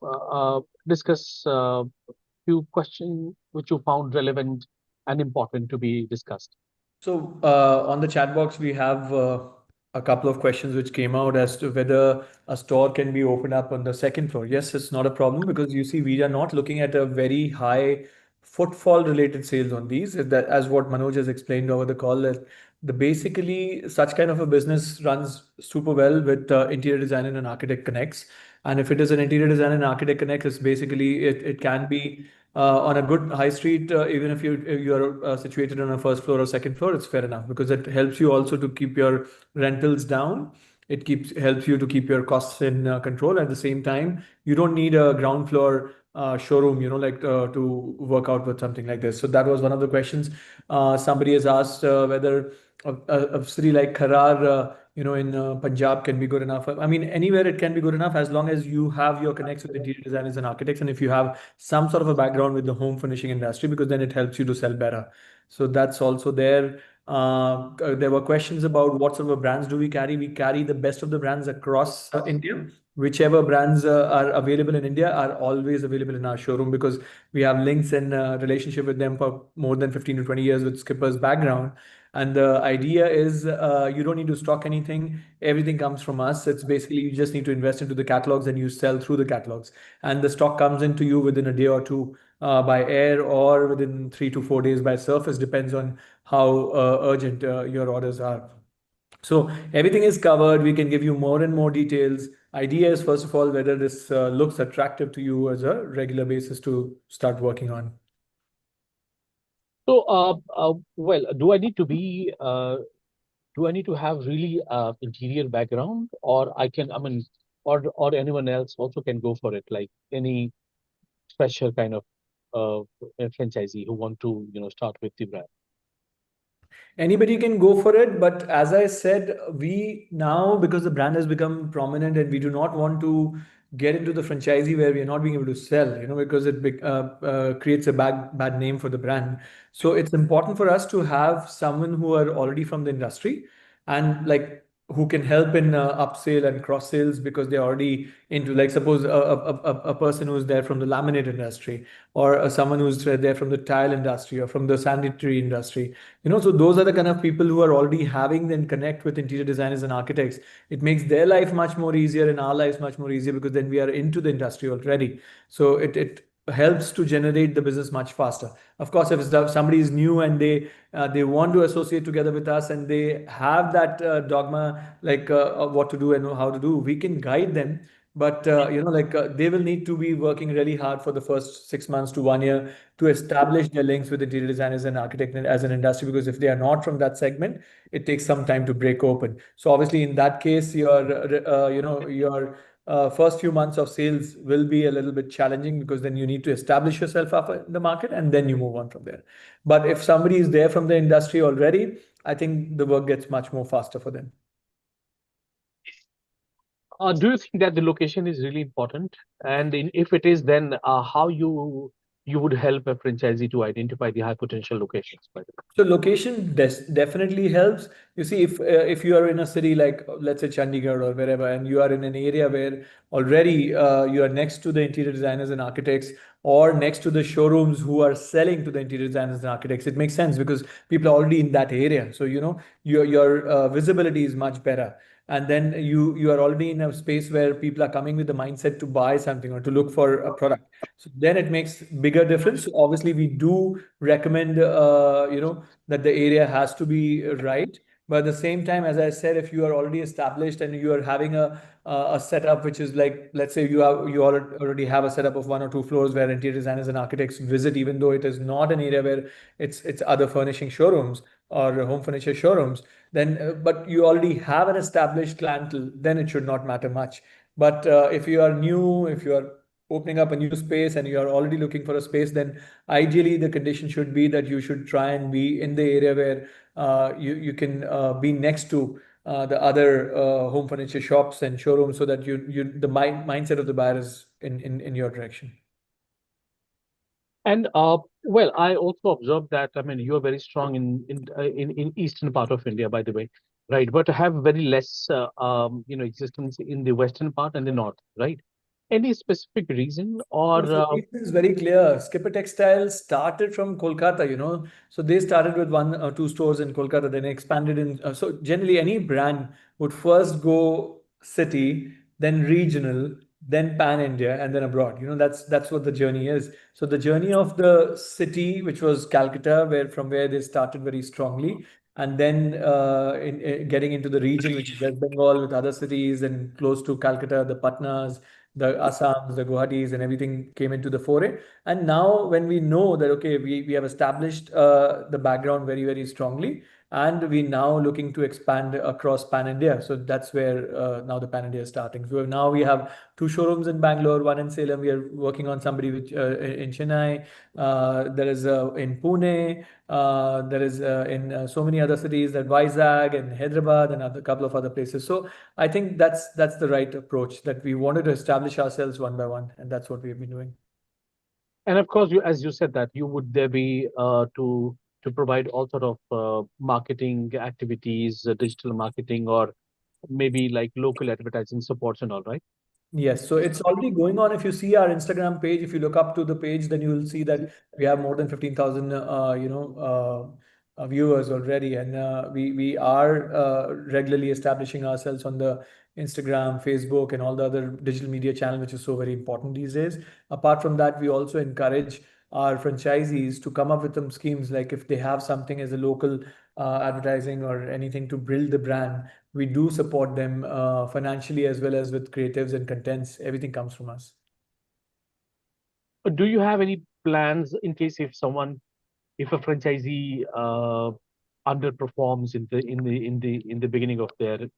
Speaker 3: discuss few questions which you found relevant and important to be discussed.
Speaker 4: So on the chat box, we have a couple of questions which came out as to whether a store can be opened up on the second floor. Yes, it's not a problem because you see, we are not looking at a very high footfall related sales on these. That, as what Manoj has explained over the call, that basically such kind of a business runs super well with interior design and an architect connects. And if it is an interior design and architect connect, it's basically it can be on a good high street, even if you're situated on a first floor or second floor, it's fair enough because it helps you also to keep your rentals down. It helps you to keep your costs in control. At the same time, you don't need a ground floor showroom, to work out with something like this. So that was one of the questions. Somebody has asked whether a city like Kharar in Punjab can be good enough. I mean, anywhere it can be good enough as long as you have your connects with interior designers and architects, and if you have some sort of a background with the home furnishing industry, because then it helps you to sell better. So that's also there. There were questions about what sort of brands do we carry. We carry the best of the brands across India. Whichever brands are available in India are always available in our showroom, because we have links and relationship with them for more than 15 to 20 years with Skipper's background. And the idea is you don't need to stock anything. Everything comes from us. It's basically you just need to invest into the catalogs and you sell through the catalogs. And the stock comes into you within a day or two by air, or within 3 to 4 days by surface, depends on how urgent your orders are. So everything is covered. We can give you more and more details. Idea is, first of all, whether this looks attractive to you as a regular basis to start working on.
Speaker 3: So, well, do I need to have really interior background, or I mean, or anyone else also can go for it, like any fresher kind of a franchisee who want to, start with the brand?
Speaker 4: Anybody can go for it, but as I said, we now, because the brand has become prominent, and we do not want to get into the franchisee where we are not being able to sell, because it creates a bad name for the brand. So it's important for us to have someone who are already from the industry, and like who can help in upsell and cross sales, because they're already into, like, suppose a person who's there from the laminate industry, or someone who's there from the tile industry or from the sanitary industry. So those are the kind of people who are already having and connect with interior designers and architects. It makes their life much more easier and our lives much more easier, because then we are into the industry already. So it helps to generate the business much faster. Of course, if somebody is new and they want to associate together with us, and they have that dogma, like of what to do and how to do, we can guide them. But they will need to be working really hard for the first 6 months to 1 year to establish their links with interior designers and architects as an industry, because if they are not from that segment, it takes some time to break open. So obviously, in that case, your first few months of sales will be a little bit challenging, because then you need to establish yourself up in the market and then you move on from there. But if somebody is there from the industry already, I think the work gets much more faster for them.
Speaker 3: Do you think that the location is really important? And if it is, then how you would help a franchisee to identify the high potential locations, by the way?
Speaker 4: So location definitely helps. You see, if you are in a city like, let's say, Chandigarh or wherever, and you are in an area where already you are next to the interior designers and architects, or next to the showrooms who are selling to the interior designers and architects, it makes sense, because people are already in that area. So your visibility is much better, and then you are already in a space where people are coming with the mindset to buy something or to look for a product. So then it makes bigger difference. So obviously, we do recommend that the area has to be right. But at the same time, as I said, if you are already established and you are having a setup which is like, let's say you already have a setup of 1 or 2 floors where interior designers and architects visit, even though it is not an area where it's other furnishing showrooms or home furniture showrooms, then but you already have an established clientele, then it should not matter much. But if you are new, if you are opening up a new space and you are already looking for a space, then ideally the condition should be that you should try and be in the area where you can be next to the other home furniture shops and showrooms, so that the mindset of the buyer is in your direction.
Speaker 3: And well, I also observed that, I mean, you are very strong in eastern part of India, by the way, right? But have very less existence in the western part and the north, right? Any specific reason, or
Speaker 4: So the reason is very clear. Skipper Textiles started from Kolkata. So they started with 1 or 2 stores in Kolkata, then expanded in. So generally, any brand would first go city, then regional, then pan India, and then abroad. That's what the journey is. So the journey of the city, which was Calcutta, from where they started very strongly, and then getting into the region, which is West Bengal, with other cities, and close to Calcutta, the Patnas, the Assams, the Guwahatis, and everything came into the foray. And now when we know that, okay, we have established the background very, very strongly, and we're now looking to expand across Pan India. So that's where now the Pan India is starting. So now we have 2 showrooms in Bangalore, 1 in Salem. We are working on somebody in Chennai. There is in Pune. There is in so many other cities, that Vizag and Hyderabad and a couple of other places. So I think that's the right approach, that we wanted to establish ourselves one by one, and that's what we've been doing.
Speaker 3: And of course, as you said that you would there be to provide all sort of marketing activities, digital marketing, or maybe like local advertising supports and all, right?
Speaker 4: Yes, so it's already going on. If you see our Instagram page, if you look up to the page, then you will see that we have more than 15,000, viewers already, and we are regularly establishing ourselves on the Instagram, Facebook, and all the other digital media channel, which is so very important these days. Apart from that, we also encourage our franchisees to come up with some schemes, like if they have something as a local advertising or anything to build the brand, we do support them financially as well as with creatives and contents. Everything comes from us.
Speaker 3: Do you have any plans in case if a franchisee underperforms in the beginning of their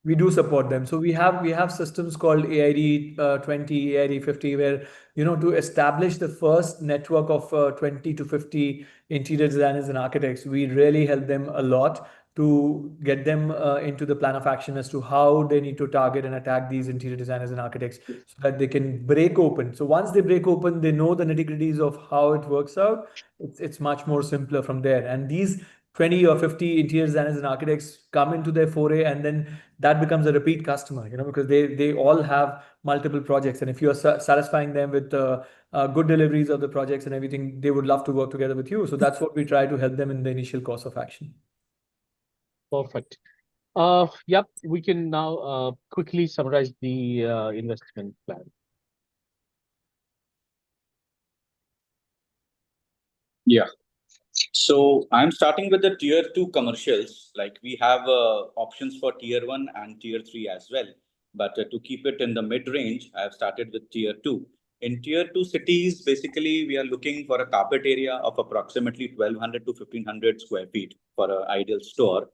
Speaker 4: We do support them. So we have systems called AID 20, AID 50, where to establish the first network of 20 to 50 interior designers and architects, we really help them a lot to get them into the plan of action as to how they need to target and attack these interior designers and architects, so that they can break open. So once they break open, they know the nitty-gritties of how it works out. It's much more simpler from there. And these 20 or 50 interior designers and architects come into their foray, and then that becomes a repeat customer, because they all have multiple projects, and if you are satisfying them with good deliveries of the projects and everything, they would love to work together with you. So that's what we try to help them in the initial course of action.
Speaker 3: Perfect. Yep, we can now quickly summarize the investment plan.
Speaker 8: Yeah. So I'm starting with the tier 2 commercials. Like we have options for tier 1 and tier 3 as well. But to keep it in the mid range, I have started with tier 2. In tier 2 cities, basically, we are looking for a carpet area of approximately 1200 to 1500 square feet for an ideal store.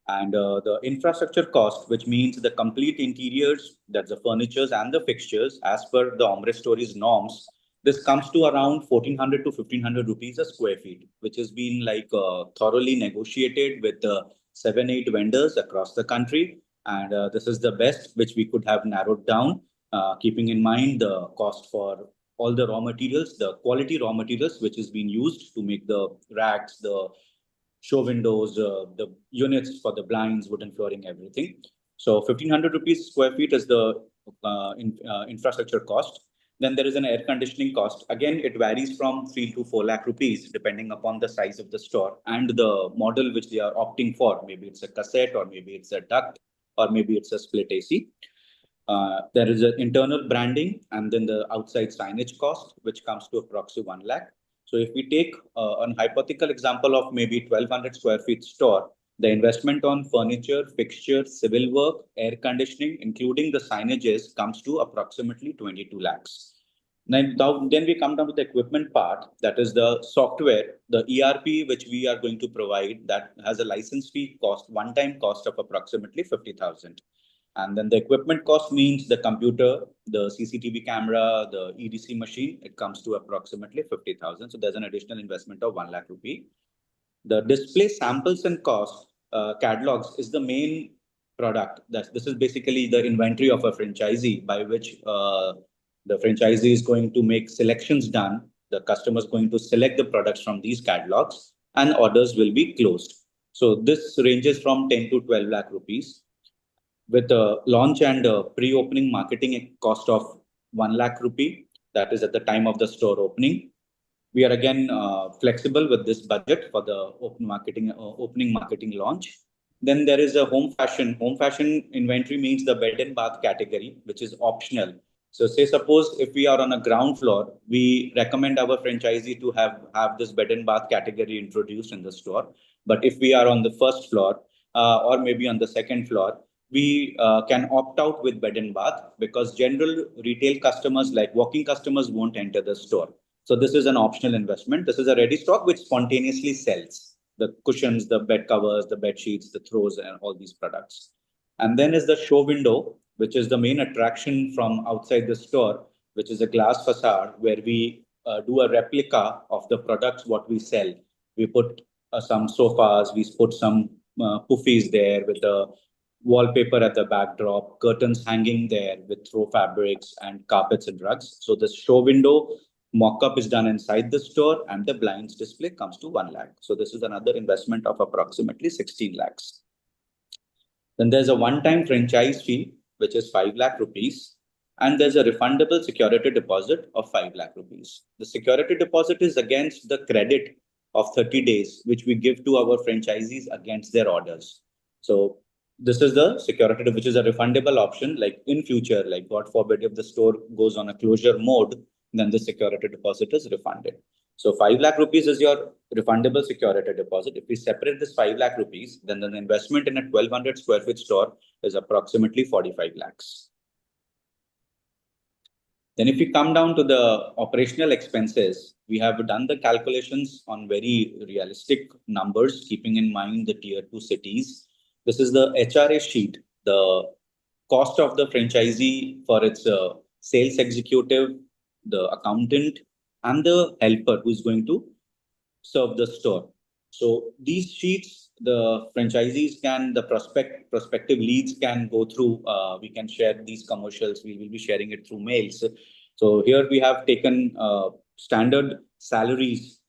Speaker 8: And the infrastructure cost, which means the complete interiors, that's the furnitures and the fixtures, as per the Aumbre Stories norms, this comes to around 1400 to 1500 rupees a square feet, which has been like thoroughly negotiated with 7-8 vendors across the country. And this is the best which we could have narrowed down, keeping in mind the cost for all the raw materials, the quality raw materials, which is being used to make the racks, the show windows, the units for the blinds, wooden flooring, everything. So 1500 rupees square feet is the infrastructure cost. Then there is an air conditioning cost. Again, it varies from 3 to 4 lakh rupees, depending upon the size of the store and the model which they are opting for. Maybe it's a cassette, or maybe it's a duct, or maybe it's a split AC. There is an internal branding, and then the outside signage cost, which comes to approximately 1 lakh. So if we take an hypothetical example of maybe 1200 square feet store, the investment on furniture, fixtures, civil work, air conditioning, including the signages, comes to approximately 22 lakhs. Then we come down to the equipment part, that is the software, the ERP, which we are going to provide, that has a license fee cost, one-time cost of approximately 50,000. And then the equipment cost means the computer, the CCTV camera, the EDC machine, it comes to approximately 50,000. So there's an additional investment of 1 lakh rupee. The display samples and cost catalogs is the main product. This is basically the inventory of a franchisee, by which the franchisee is going to make selections done. The customer is going to select the products from these catalogs, and orders will be closed. So this ranges from 10 to 12 lakh rupees. With a launch and pre-opening marketing cost of 1 lakh rupee, that is at the time of the store opening. We are again flexible with this budget for the opening marketing launch. Then there is a home fashion. Home fashion inventory means the bed and bath category, which is optional. So say suppose if we are on a ground floor, we recommend our franchisee to have this bed and bath category introduced in the store. But if we are on the first floor or maybe on the second floor, we can opt out with bed and bath, because general retail customers, like walking customers, won't enter the store. So this is an optional investment. This is a ready stock which spontaneously sells. the cushions, the bed covers, the bed sheets, the throws, and all these products. And then is the show window, which is the main attraction from outside the store, which is a glass facade where we do a replica of the products what we sell. We put some sofas, we put some puffies there with the wallpaper at the backdrop, curtains hanging there with throw fabrics and carpets and rugs. So the show window mock-up is done inside the store and the blinds display comes to 1 lakh. So this is another investment of approximately 16 lakhs. Then there's a one-time franchise fee, which is 5 lakh rupees. And there's a refundable security deposit of 5 lakh rupees. The security deposit is against the credit of 30 days, which we give to our franchisees against their orders. So this is the security, which is a refundable option. Like in future, like God forbid, if the store goes on a closure mode, then the security deposit is refunded. So 5 lakh rupees is your refundable security deposit. If we separate this 5 lakh rupees, then the investment in a 1200 square feet store is approximately 45 lakhs. Then if we come down to the operational expenses, we have done the calculations on very realistic numbers, keeping in mind the tier 2 cities. This is the HRA sheet, the cost of the franchisee for its sales executive, the accountant, and the helper who is going to serve the store. So these sheets, the franchisees can, the prospective leads can go through. We can share these commercials. We will be sharing it through mails. So here we have taken standard salaries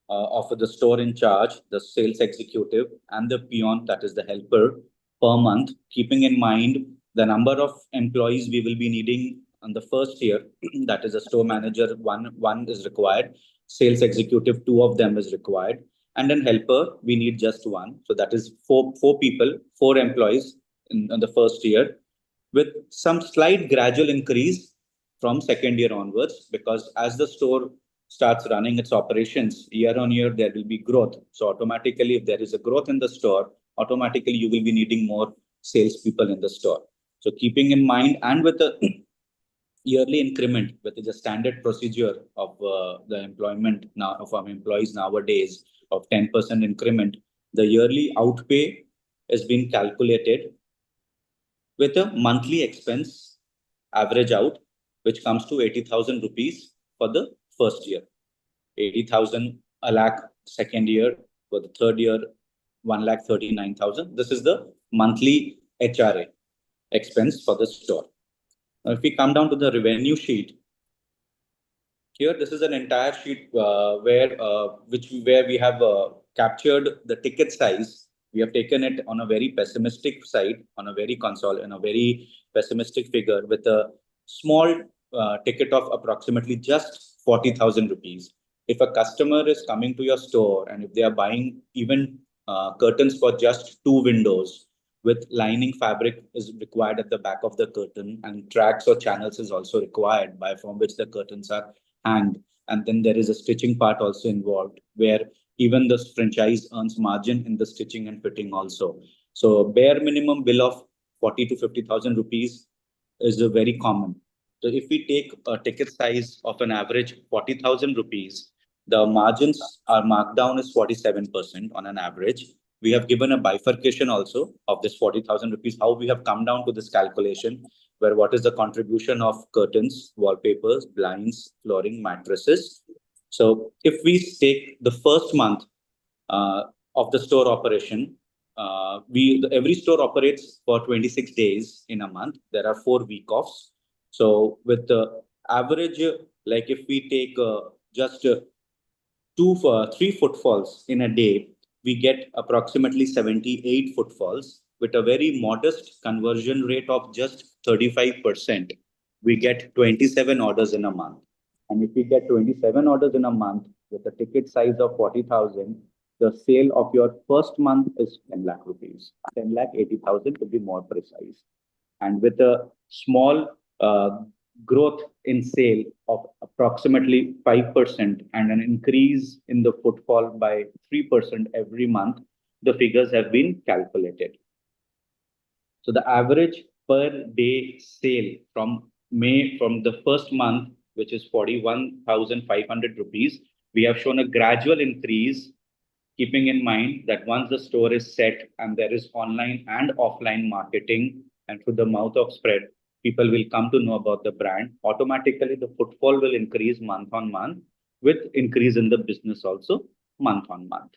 Speaker 8: of the store in charge, the sales executive, and the peon, that is the helper, per month, keeping in mind the number of employees we will be needing on the first year. That is a store manager, one is required, sales executive, 2 of them is required, and then helper, we need just 1. So that is four people, 4 employees in the first year, with some slight gradual increase from second year onwards, because as the store starts running its operations year on year, there will be growth. So automatically, if there is a growth in the store, automatically you will be needing more salespeople in the store. So keeping in mind, and with the yearly increment, which is a standard procedure of the employment now of our employees nowadays of 10% increment, the yearly outpay has been calculated with a monthly expense average out, which comes to 80,000 rupees for the first year, 80,000 a lakh second year, for the third year 1,39,000. This is the monthly HRA expense for the store. Now, if we come down to the revenue sheet, here this is an entire sheet where we have captured the ticket size. We have taken it on a very pessimistic side, on a very pessimistic figure with a small ticket of approximately just 40,000 rupees. If a customer is coming to your store and if they are buying even curtains for just 2 windows, with lining fabric is required at the back of the curtain, and tracks or channels is also required from which the curtains are hanged. And then there is a stitching part also involved, where even the franchise earns margin in the stitching and fitting also. So bare minimum bill of 40 to 50,000 rupees is very common. So if we take a ticket size of an average 40,000 rupees, the margins are marked down as 47% on an average. We have given a bifurcation also of this 40,000 rupees, how we have come down to this calculation, where what is the contribution of curtains, wallpapers, blinds, flooring, mattresses. So if we take the first month of the store operation, every store operates for 26 days in a month. There are 4 week offs. So with the average, like if we take just 3 footfalls in a day, we get approximately 78 footfalls with a very modest conversion rate of just 35%. We get 27 orders in a month. And if we get 27 orders in a month with a ticket size of 40,000, the sale of your first month is 10 lakh rupees, 10,80,000 to be more precise. And with a small growth in sale of approximately 5% and an increase in the footfall by 3% every month, the figures have been calculated. So the average per day sale from the first month, which is 41,500 rupees, we have shown a gradual increase keeping in mind that once the store is set and there is online and offline marketing and through the mouth of spread, people will come to know about the brand. Automatically, the footfall will increase month on month with increase in the business also month on month.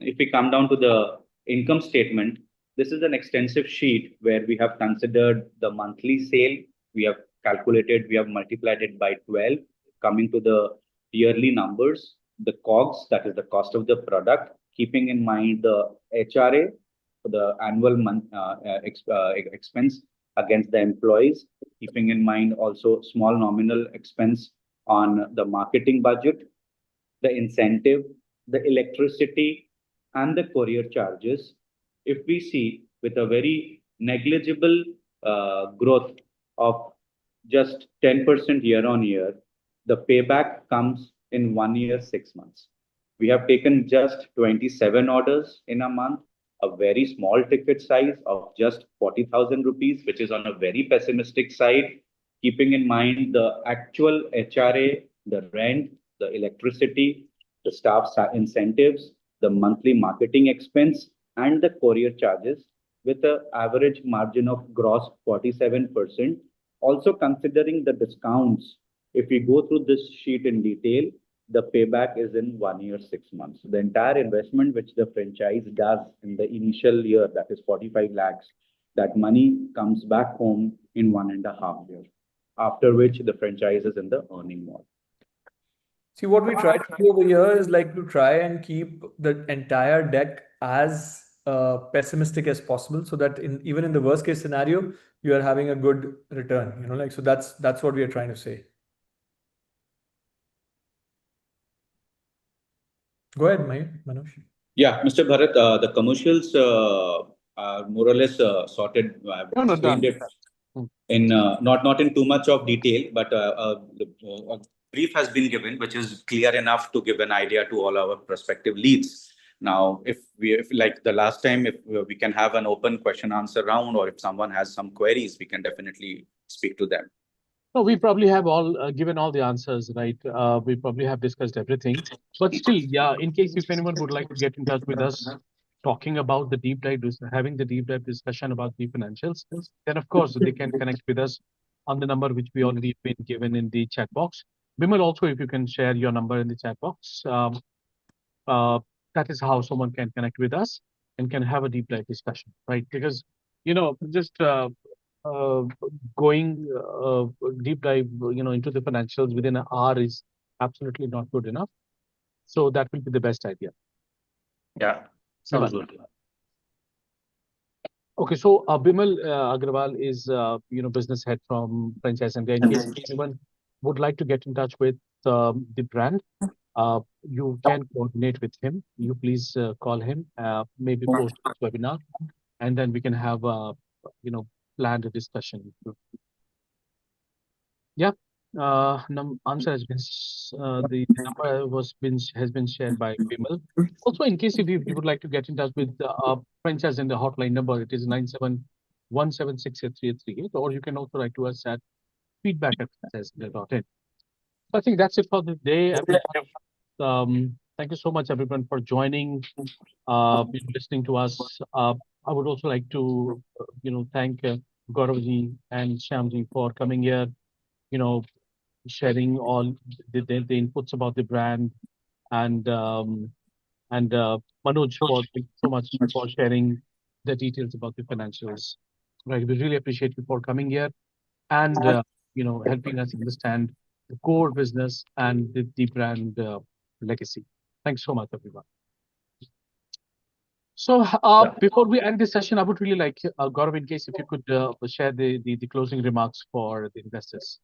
Speaker 8: If we come down to the income statement, this is an extensive sheet where we have considered the monthly sale. We have calculated, we have multiplied it by 12, coming to the yearly numbers, the COGS, that is the cost of the product, keeping in mind the HRA, the annual expense against the employees, keeping in mind also small nominal expense on the marketing budget, the incentive, the electricity, and the courier charges. If we see with a very negligible growth of just 10% year on year, the payback comes in 1 year, 6 months. We have taken just 27 orders in a month, a very small ticket size of just 40,000 rupees, which is on a very pessimistic side, keeping in mind the actual HRA, the rent, the electricity, the staff incentives, the monthly marketing expense, and the courier charges with an average margin of gross 47%. Also considering the discounts, if we go through this sheet in detail, the payback is in 1 year, 6 months. The entire investment which the franchise does in the initial year, that is 45 lakhs, that money comes back home in 1.5 years, after which the franchise is in the earning mode.
Speaker 4: See, what we try to do over here is like to try and keep the entire deck as pessimistic as possible, so that even in the worst case scenario, you are having a good return. You know, like, so that's what we are trying to say. Go ahead, Manoj.
Speaker 8: Yeah, Mr. Bharat, the commercials are more or less sorted. I've explained it in not in too much of detail, but a brief has been given, which is clear enough to give an idea to all our prospective leads. Now, if like the last time, if we can have an open question answer round, or if someone has some queries, we can definitely speak to them.
Speaker 3: No, we probably have all given all the answers, right? We probably have discussed everything. But still, yeah, in case if anyone would like to get in touch with us, talking about the deep dive, having the deep dive discussion about the financials, then of course they can connect with us on the number which we already been given in the chat box. Bimal, also, if you can share your number in the chat box, that is how someone can connect with us and can have a deep dive discussion, right? Because, you know, just going deep dive, you know, into the financials within an hour is absolutely not good enough. So that will be the best idea.
Speaker 5: Yeah, sounds good.
Speaker 3: Okay, so Bimal Agrawal is, you know, business head from Franchise India. In case anyone would like to get in touch with the brand, you can coordinate with him. You please call him, maybe post this webinar, and then we can have, you know, planned a discussion. Yeah, answer has been the number has been shared by Bimal. Also, in case if you would like to get in touch with Franchise in the hotline number, it is 9717683838, or you can also write to us at feedback@franchise.in. So I think that's it for the day. Thank you so much, everyone, for joining, listening to us. I would also like to, you know, thank Gauravji and Shyamji for coming here, you know, sharing all the inputs about the brand, and Manoj for thank you so much for sharing the details about the financials. Right, we really appreciate you for coming here and you know, helping us understand the core business and the brand legacy. Thanks so much, everyone. So before we end this session, I would really like Gaurav, in case if you could share the closing remarks for the investors.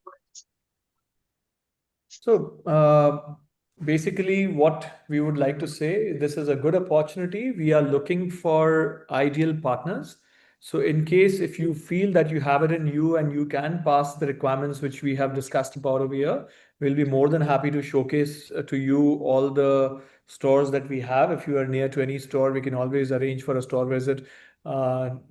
Speaker 4: So basically, what we would like to say, this is a good opportunity. We are looking for ideal partners. So in case if you feel that you have it in you and you can pass the requirements which we have discussed about over here, we'll be more than happy to showcase to you all the stores that we have. If you are near to any store, we can always arrange for a store visit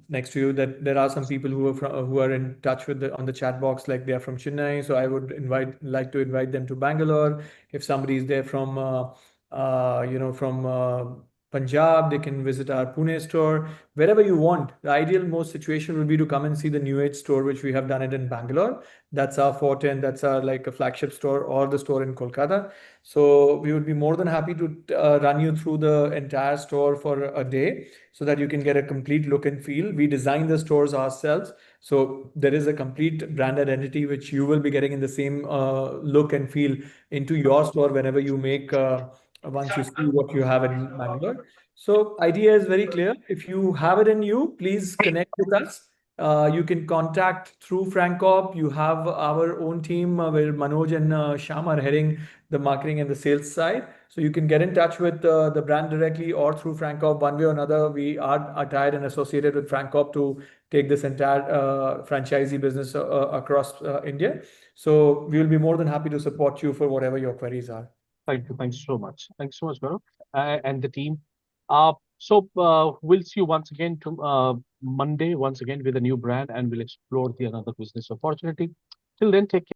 Speaker 4: next to you. That there are some people who are in touch with on the chat box, like they are from Chennai. So I would like to invite them to Bangalore. If somebody is there from from Punjab, they can visit our Pune store, wherever you want. The ideal most situation would be to come and see the New Age store, which we have done it in Bangalore. That's our forte, and that's our like a flagship store, or the store in Kolkata. So we would be more than happy to run you through the entire store for a day, so that you can get a complete look and feel. We design the stores ourselves, so there is a complete brand identity which you will be getting in the same look and feel into your store whenever you make. Once you see what you have in Bangalore. So idea is very clear. If you have it in you, please connect with us. You can contact through Frank Corp. You have our own team where Manoj and Sham are heading the marketing and the sales side. So you can get in touch with the brand directly or through Frank Corp. One way or another, we are tied and associated with Frank Corp to take this entire franchisee business across India. So we will be more than happy to support you for whatever your queries are.
Speaker 3: Thank you. Thanks so much. Thanks so much, Gaurav, and the team. We'll see you once again to Monday, once again with a new brand, and we'll explore the another business opportunity. Till then, take care.